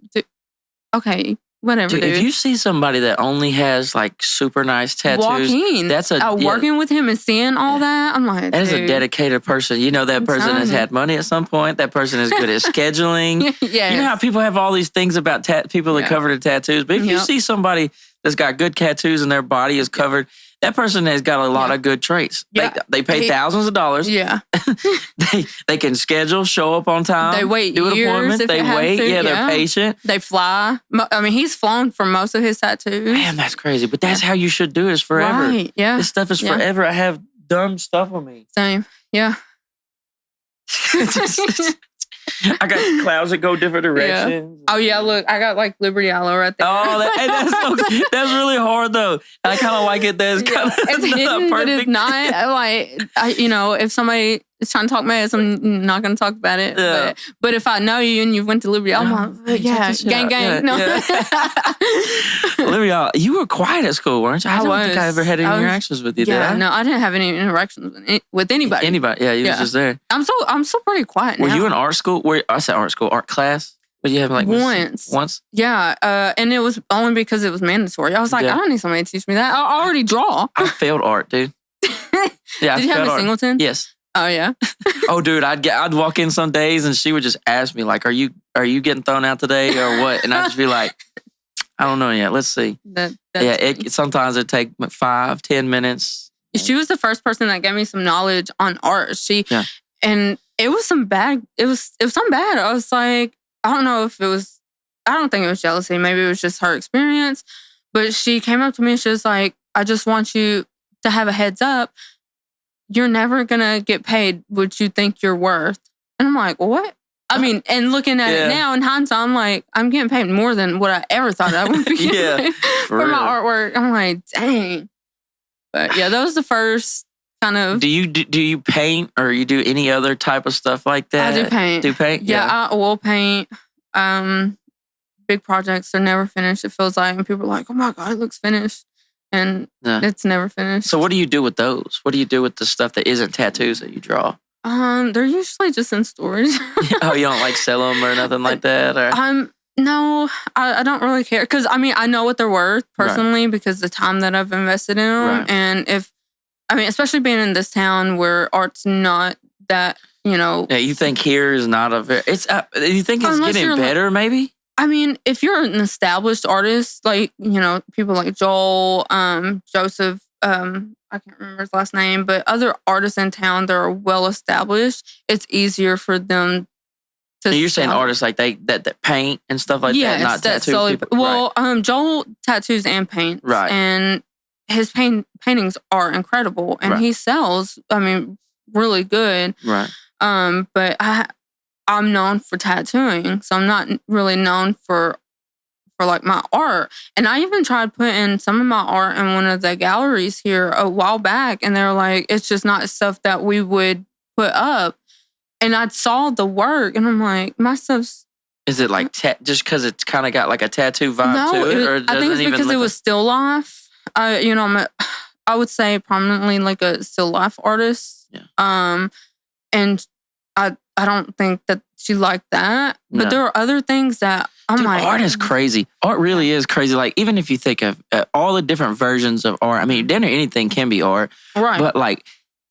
okay, whatever, dude. If you see somebody that only has like super nice tattoos, working with him and seeing all that, I'm like, that is a dedicated person. That person has had money at some point. That person is good at scheduling. You know how people have all these things about people that cover their tattoos, but if you see somebody that's got good tattoos and their body is covered, that person has got a lot of good traits. They pay thousands of dollars. Yeah. they can schedule, show up on time. They wait do an years appointment. if They wait. They're patient. They fly. I mean, he's flown for most of his tattoos. Man, that's crazy. But that's how you should do it. It's forever. Right. Yeah. This stuff is forever. I have dumb stuff on me. Same. Yeah. I got clouds that go different directions. Oh yeah, look, I got like Liberty Aloe right there. Oh, that's really hard though. I kind of like it. It's hidden, but it's not. If somebody is trying to talk mess, I'm not going to talk about it. Yeah. But if I know you and you went to Liberty, I'm like, gang. Yeah, no. Liberty, you were quiet at school, weren't you? I don't think I ever had any interactions with you. Yeah, no, I didn't have any interactions with anybody. Yeah, you was just there. I'm so pretty quiet now. Were you in art school? I said art school, art class. But you have like once? Yeah, and it was only because it was mandatory. I was like, I don't need somebody to teach me that. I already draw. I failed art, dude. Yeah, Did you have a singleton? Yes. Oh yeah. Oh, dude, I'd walk in some days and she would just ask me like, "Are you getting thrown out today or what?" And I'd just be like, "I don't know yet. Let's see." Sometimes it take 5-10 minutes. She was the first person that gave me some knowledge on art. And it was some bad. It was some bad. I was like, I don't know if it was. I don't think it was jealousy. Maybe it was just her experience. But she came up to me and she was like, "I just want you to have a heads up. You're never gonna get paid what you think you're worth." And I'm like, what? I mean, and looking at it now in hindsight, I'm like, I'm getting paid more than what I ever thought I would be getting for my artwork. I'm like, dang. But yeah, that was the first kind of. Do you paint or you do any other type of stuff like that? I do paint. Do paint? Yeah, I will paint. Big projects are never finished. It feels like, and people are like, "Oh my god, it looks finished." And it's never finished. So what do you do with those? What do you do with the stuff that isn't tattoos that you draw? They're usually just in storage. Oh, you don't like sell them or nothing like that? Or? No, I don't really care. Because, I mean, I know what they're worth personally because the time that I've invested in them. Right. And especially being in this town where art's not that, Yeah, you think here is not a very... you think it's getting better, maybe? I mean, if you're an established artist, like, people like Joel, Joseph, I can't remember his last name, but other artists in town that are well established, it's easier for them to. You're saying artists like that paint and stuff like that, not tattoo people. Well, Joel tattoos and paints, right? And his paintings are incredible, and he sells. I mean, really good, right? But I'm known for tattooing, so I'm not really known for like my art. And I even tried putting some of my art in one of the galleries here a while back, and they're like, it's just not stuff that we would put up. And I saw the work, and I'm like, my stuff's... Is it like just because it's kind of got like a tattoo vibe to it? Or I think it's because it was still life. I would say prominently like a still life artist. Yeah. And I don't think that she liked that. But No. there are other things that I'm like... Art is crazy. Art really is crazy. Like, even if you think of all the different versions of art, I mean, then anything can be art. Right. But like,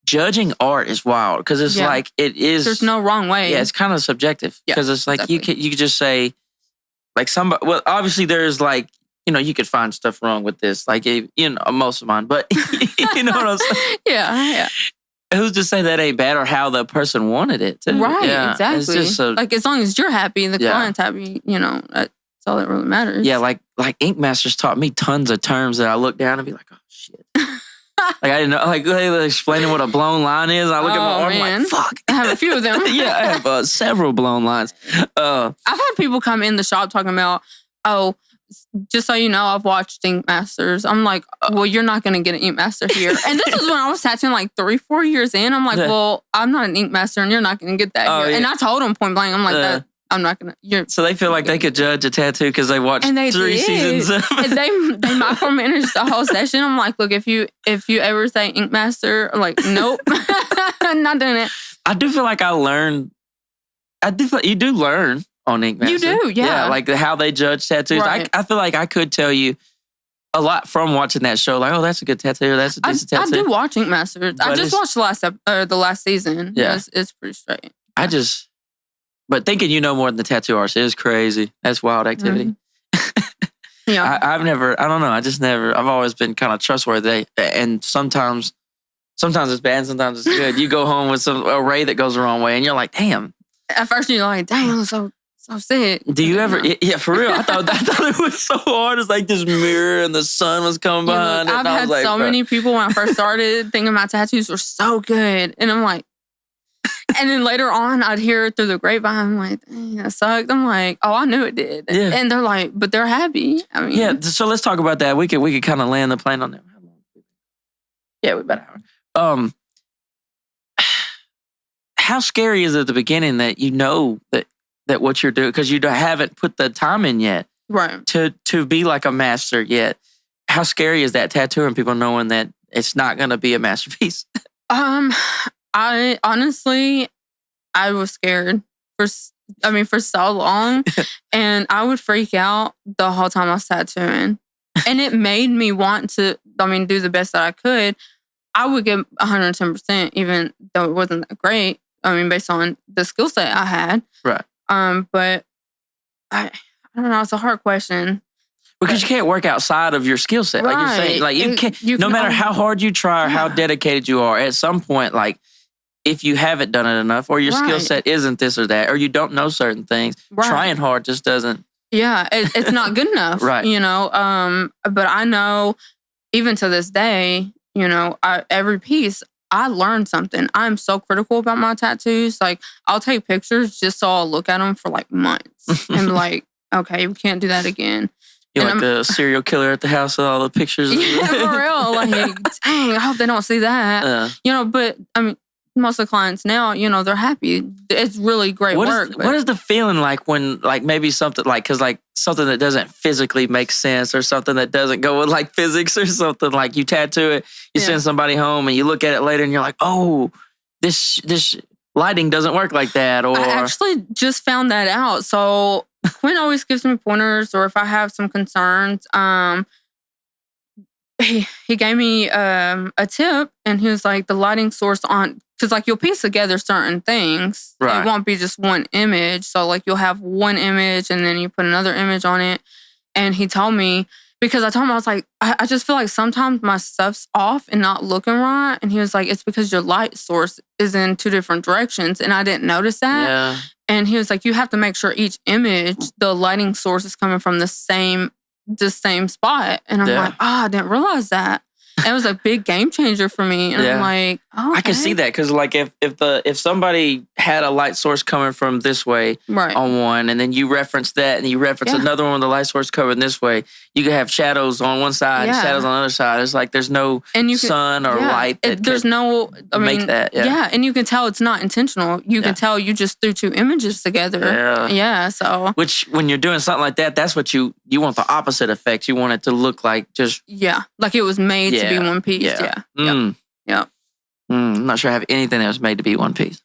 judging art is wild because it's like, it is... There's no wrong way. Yeah, it's kind of subjective because it's like, exactly. you could just say, like, somebody... Well, obviously there's like, you could find stuff wrong with this. Like, most of mine. But you know what I'm saying? Yeah. Who's to say that ain't bad or how the person wanted it too? Right, yeah, exactly. It's just like, as long as you're happy, the Yeah. client's happy, that's all that really matters. Yeah, like Ink Masters taught me tons of terms that I look down and be like, oh shit. Like, I didn't know, like, they were explaining what a blown line is. I look at my arm, I'm like, fuck. I have a few of them. Yeah, I have several blown lines. I've had people come in the shop talking about, just so you know, I've watched Ink Masters. I'm like, well, you're not going to get an Ink Master here. And this is when I was tattooing like 3-4 years in. I'm like, well, I'm not an Ink Master and you're not going to get that here. Yeah. And I told them point blank, I'm like, I'm not going to. So they feel like they could judge a tattoo because they watched 3 seasons of and they micromanaged the whole session. I'm like, look, if you ever say Ink Master, like, nope, I'm not doing it. I do feel like you do learn on Ink Master. You do, yeah. Like how they judge tattoos. Right. I feel like I could tell you a lot from watching that show. Like, oh, that's a good tattoo. That's a decent tattoo. I do watch Ink Masters. I just watched the last season. Yeah. It's pretty straight. But thinking you know more than the tattoo artist is crazy. That's wild activity. Mm-hmm. Yeah. I don't know. I've always been kind of trustworthy. And sometimes it's bad, sometimes it's good. You go home with a ray that goes the wrong way and you're like, damn. At first you're like, damn, so sick. Do you ever? Yeah, for real. I thought it was so hard. It's like this mirror and the sun was coming behind it. I've had like, so many people when I first started thinking my tattoos were so good. And I'm like, and then later on I'd hear it through the grapevine. I'm like, dang, that sucked. I'm like, oh, I knew it did. Yeah. And they're like, but they're happy. I mean, yeah. So let's talk about that. We could kind of land the plane on that. Yeah, we about an hour. How scary is it at the beginning that you know that what you're doing, because you haven't put the time in yet, right? To be like a master yet. How scary is that tattooing people knowing that it's not going to be a masterpiece? I honestly, I was scared for so long, and I would freak out the whole time I was tattooing, and it made me want to, do the best that I could. I would give 110%, even though it wasn't that great. Based on the skill set I had. Right. But I don't know. It's a hard question. Because you can't work outside of your skill set. Right. Like you're saying, like you can't, no matter how hard you try or how dedicated you are, at some point, like if you haven't done it enough or your skill set isn't this or that, or you don't know certain things, trying hard just doesn't. Yeah. It's not good enough. Right. But I know even to this day, every piece, I learned something. I'm so critical about my tattoos. Like, I'll take pictures just so I'll look at them for like months and be like, okay, we can't do that again. You're like the serial killer at the house with all the pictures. Yeah, for real. Like, dang, I hope they don't see that. But most of the clients now, they're happy. It's really great work. What is the feeling like when, like, maybe something like, because like something that doesn't physically make sense or something that doesn't go with like physics or something, like you tattoo it, you send somebody home and you look at it later and you're like, oh, this lighting doesn't work like that. Or I actually just found that out. So Quinn always gives me pointers, or if I have some concerns, he gave me a tip, and he was like, the lighting source on, because like you'll piece together certain things. Right. It won't be just one image. So like you'll have one image and then you put another image on it. And he told me, because I told him, I was like, I just feel like sometimes my stuff's off and not looking right. And he was like, it's because your light source is in 2 different directions. And I didn't notice that. Yeah. And he was like, you have to make sure each image, the lighting source is coming from the same spot. And I'm like, I didn't realize that. And it was a big game changer for me. And I'm like, Oh, I can see that because, like, if somebody had a light source coming from this way Right. on one, and then you reference that, and you reference another one with the light source coming this way, you could have shadows on one side, and shadows on the other side. It's like there's no sun or light. There's no. I mean, make that. Yeah, and you can tell it's not intentional. You can tell you just threw two images together. Yeah. So. Which, when you're doing something like that, that's what you want the opposite effect. You want it to look like just like it was made to be one piece. Yeah. Yep. I'm not sure I have anything that was made to be one piece.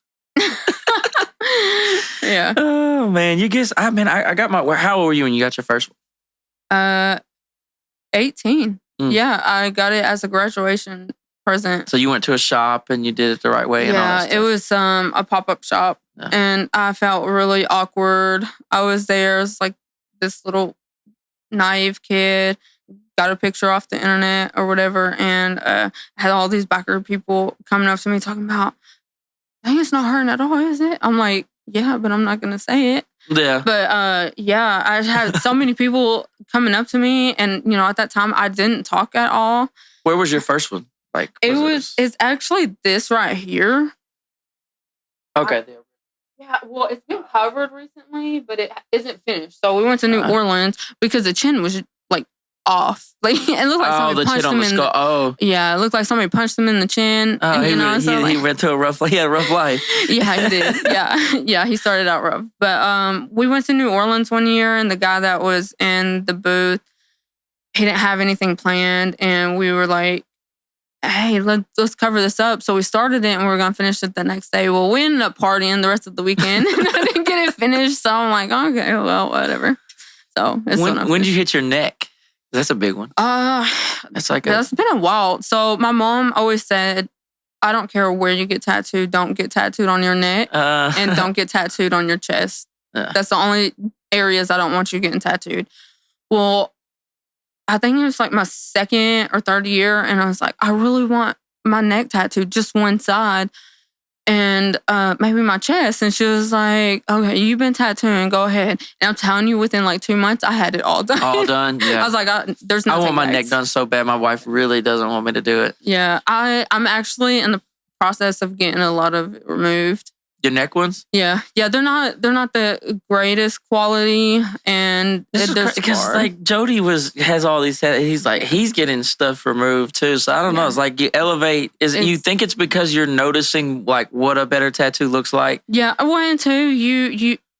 Yeah. Oh man, I got my. How old were you when you got your first one? 18. Yeah, I got it as a graduation present. So you went to a shop and you did it the right way. Yeah, it was a pop-up shop, and I felt really awkward. I was there as like this little naive kid. Got a picture off the internet or whatever, and had all these backer people coming up to me talking about, dang, it's not hurting at all, is it? I'm like, yeah, but I'm not going to say it. Yeah. But I had so many people coming up to me, and at that time I didn't talk at all. Where was your first one? Like, it's actually this right here. Okay. Yeah, well, it's been covered recently, but it isn't finished. So we went to New Orleans because the chin was like off. Like it looked like somebody punched him in. Yeah, it looked like somebody punched him in the chin. He went through a rough. He had a rough life. Yeah, he did. Yeah, he started out rough. But we went to New Orleans one year, and the guy that was in the booth, he didn't have anything planned, and we were like, hey, let's cover this up. So we started it, and we were going to finish it the next day. Well, we ended up partying the rest of the weekend, and I didn't get it finished. So I'm like, okay, well, whatever. So it's when did you hit your neck? That's a big one. That's been a while. So my mom always said, I don't care where you get tattooed, don't get tattooed on your neck, and don't get tattooed on your chest. That's the only areas I don't want you getting tattooed. Well, I think it was like my second or third year, and I was like, I really want my neck tattooed, just one side, and maybe my chest. And she was like, okay, you've been tattooing, go ahead. And I'm telling you, within like 2 months, I had it all done. All done, yeah. I was like, there's no I want my neck done so bad. My wife really doesn't want me to do it. Yeah, I'm actually in the process of getting a lot of it removed. Your neck ones? Yeah, they're not the greatest quality, and because like Jody has all these. He's getting stuff removed too. So I don't know. It's like you elevate. You think it's because you're noticing like what a better tattoo looks like? Yeah, well, and two,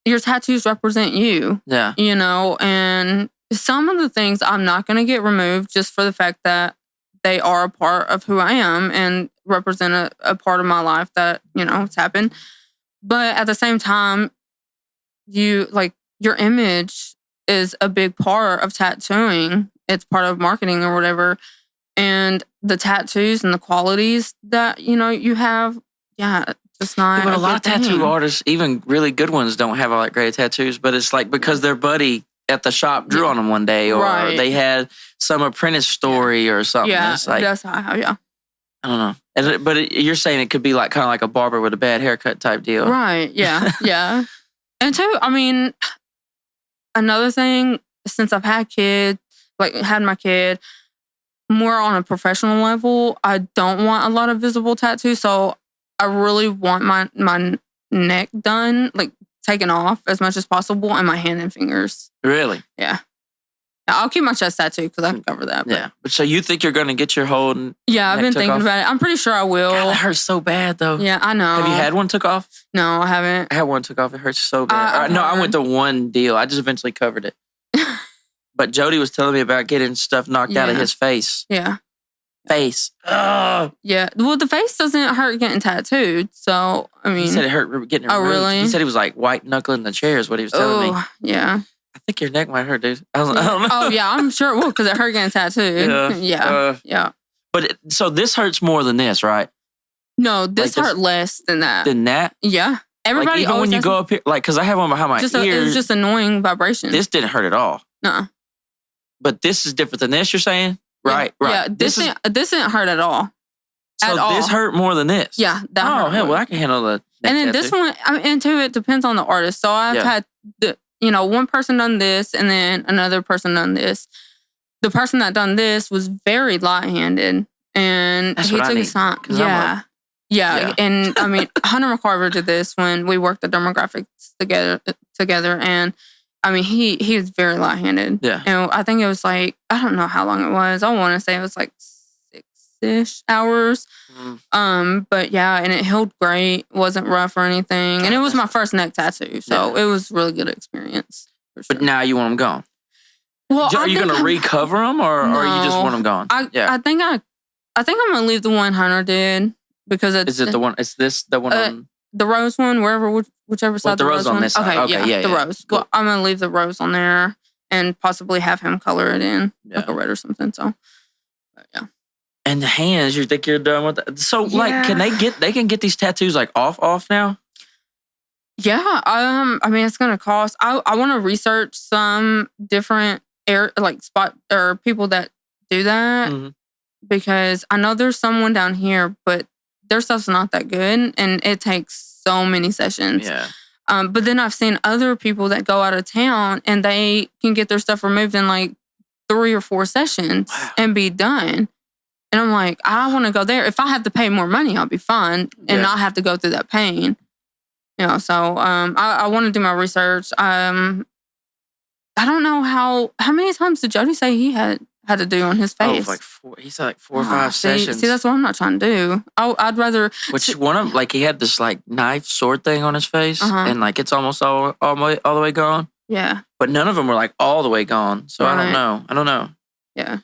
your tattoos represent you. Yeah, and some of the things I'm not going to get removed just for the fact that they are a part of who I am and represent a part of my life that it's happened. But at the same time, your image is a big part of tattooing. It's part of marketing or whatever. And the tattoos and the qualities that, you have, just not. But a lot of tattoo artists, even really good ones, don't have all that great tattoos. But it's like because their buddy at the shop drew on them one day, or they had some apprentice story or something. Yeah, it's like, that's how, I don't know. But you're saying it could be like kind of like a barber with a bad haircut type deal. Right, yeah, yeah. And two, I mean, another thing, since I've had my kid, more on a professional level, I don't want a lot of visible tattoos. So I really want my neck done, like taken off as much as possible, and my hand and fingers. Really? Yeah. I'll keep my chest tattoo because I can cover that. But. Yeah. But so you think you're going to get your whole Yeah, I've been thinking about it. I'm pretty sure I will. God, that hurts so bad, though. Yeah, I know. Have you had one took off? No, I haven't. I had one took off. It hurts so bad. I went to one deal. I just eventually covered it. But Jody was telling me about getting stuff knocked out of his face. Yeah. Face. Ugh. Yeah. Well, the face doesn't hurt getting tattooed. So, I mean. He said it hurt getting it removed. Oh, really? He said he was like white knuckling the chair is what he was telling me. Yeah. I think your neck might hurt, dude. I don't know. Oh, yeah, I'm sure it will because it hurt getting tattooed. Yeah. But so this hurts more than this, right? No, this hurt less than that. Than that? Yeah. Everybody even when you go up here, like, because I have one behind my ear. It was just annoying vibration. This didn't hurt at all. No. But this is different than this, you're saying? Right, right. Yeah, this didn't hurt at all. So this hurt more than this? Yeah. Oh, hell, well, I can handle the And then this one, and too, it depends on the artist. So I've had one person done this and then another person done this. The person that done this was very light-handed, and he took his time. Yeah. And I mean, Hunter McCarver did this when we worked the demographics together. And I mean, he was very light-handed. Yeah. And I think it was like, I don't know how long it was. I want to say it was like 6-ish hours. But yeah, and it healed great. Wasn't rough or anything. And it was my first neck tattoo. So it was a really good experience. For sure. But now you want them gone. Well, are you going to recover them or you just want them gone? I think I'm going to leave the one Hunter did because it's... Is it the one? Is this the one on... The rose one, whichever side the rose on one. This side. Okay, yeah, the rose. Cool. Well, I'm going to leave the rose on there and possibly have him color it in like a red or something. So, yeah. And the hands, you think you're done with that? So, like, can they get these tattoos like off now? Yeah. I mean, it's going to cost. I want to research some different spot or people that do that because I know there's someone down here, but their stuff's not that good and it takes so many sessions. Yeah. But then I've seen other people that go out of town and they can get their stuff removed in like 3 or 4 sessions and be done. And I'm like, I want to go there. If I have to pay more money, I'll be fine and not have to go through that pain. You know, so I want to do my research. I don't know how many times did Jody say he had to do on his face? Like 4. He said like 4 or 5 sessions. See, that's what I'm not trying to do. I'd rather. Which one of like he had this like knife sword thing on his face, and like it's almost all the way gone. Yeah. But none of them were like all the way gone. So I don't know. Yeah.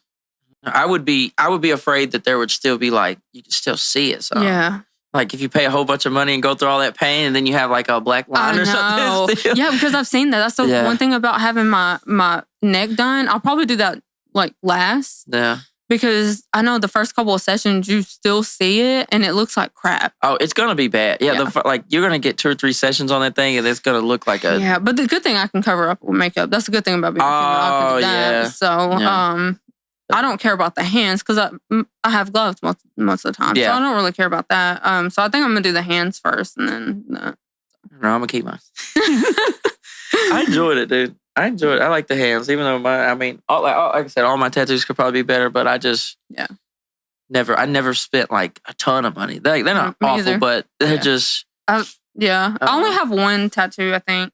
I would be afraid that there would still be like you could still see it. So yeah. Like if you pay a whole bunch of money and go through all that pain, and then you have like a black line or something. Still. Yeah, because I've seen that. That's the one thing about having my neck done. I'll probably do that like last. Yeah. Because I know the first couple of sessions you still see it and it looks like crap. Oh, it's gonna be bad. Yeah. Like you're gonna get 2 or 3 sessions on that thing, and it's gonna look like a. Yeah, but the good thing I can cover up with makeup. That's the good thing about being female. I can do that. Yeah. So I don't care about the hands because I have gloves most of the time. Yeah. So I don't really care about that. So I think I'm gonna do the hands first and then. No, I'm gonna keep mine. I enjoyed it, dude. I enjoyed it. I like the hands, even though like I said, all my tattoos could probably be better, but I just I never spent like a ton of money. They're not awful, either. but they're just. I only have one tattoo, I think,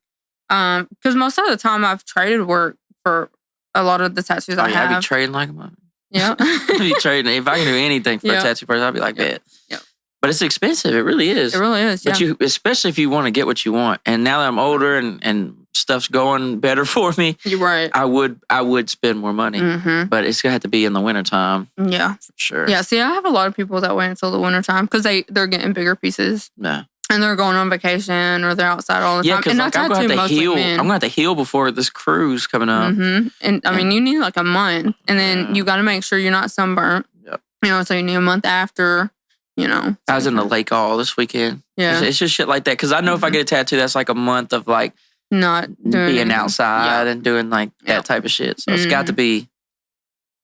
because most of the time I've traded work for a lot of the tattoos I have. I'd be trading like a mother. Yeah. I'd be trading. If I can do anything for a tattoo person, I'd be like that. Yeah. But it's expensive. It really is. It really is. But especially if you want to get what you want. And now that I'm older and stuff's going better for me, you're right. I would spend more money. Mm-hmm. But it's gonna have to be in the wintertime. Yeah. For sure. Yeah. See, I have a lot of people that wait until the wintertime because they're getting bigger pieces. Yeah. And they're going on vacation or they're outside all the time. Yeah, because like, I'm going to have to heal. I'm going to have to heal before this cruise coming up. Mm-hmm. And I mean, you need like a month. And then you got to make sure you're not sunburnt. Yep. You know, so you need a month after, you know. I was in the lake all this weekend. Yeah. It's just shit like that. Because I know if I get a tattoo, that's like a month of like not doing being outside and doing like that type of shit. So it's got to be.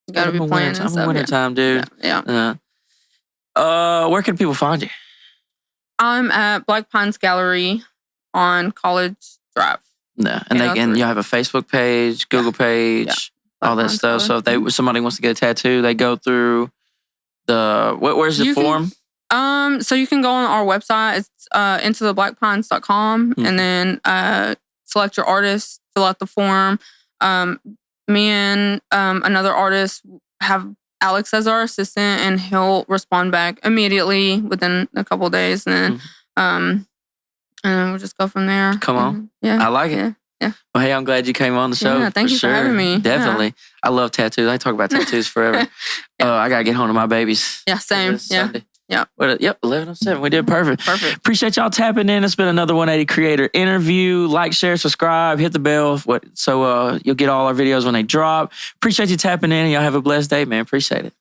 You got to be planning and stuff. I'm a wintertime dude. Yeah. Where can people find you? I'm at Black Pines Gallery on College Drive. Yeah, and you have a Facebook page, Google page, all that stuff. So if somebody wants to get a tattoo, they go through the where's the form? So you can go on our website. It's intotheblackpines.com and then select your artist, fill out the form. Me and another artist have Alex as our assistant, and he'll respond back immediately within a couple of days, and then we'll just go from there. Come on, yeah, I like it. Yeah. Well, hey, I'm glad you came on the show. Yeah, thank you for having me. Definitely, yeah. I love tattoos. I talk about tattoos forever. I gotta get home to my babies. Yeah, same. Yeah. Sunday. Yeah. Yep, 11:07. We did perfect. Appreciate y'all tapping in. It's been another 180 Creator interview. Like, share, subscribe, hit the bell so you'll get all our videos when they drop. Appreciate you tapping in. Y'all have a blessed day, man. Appreciate it.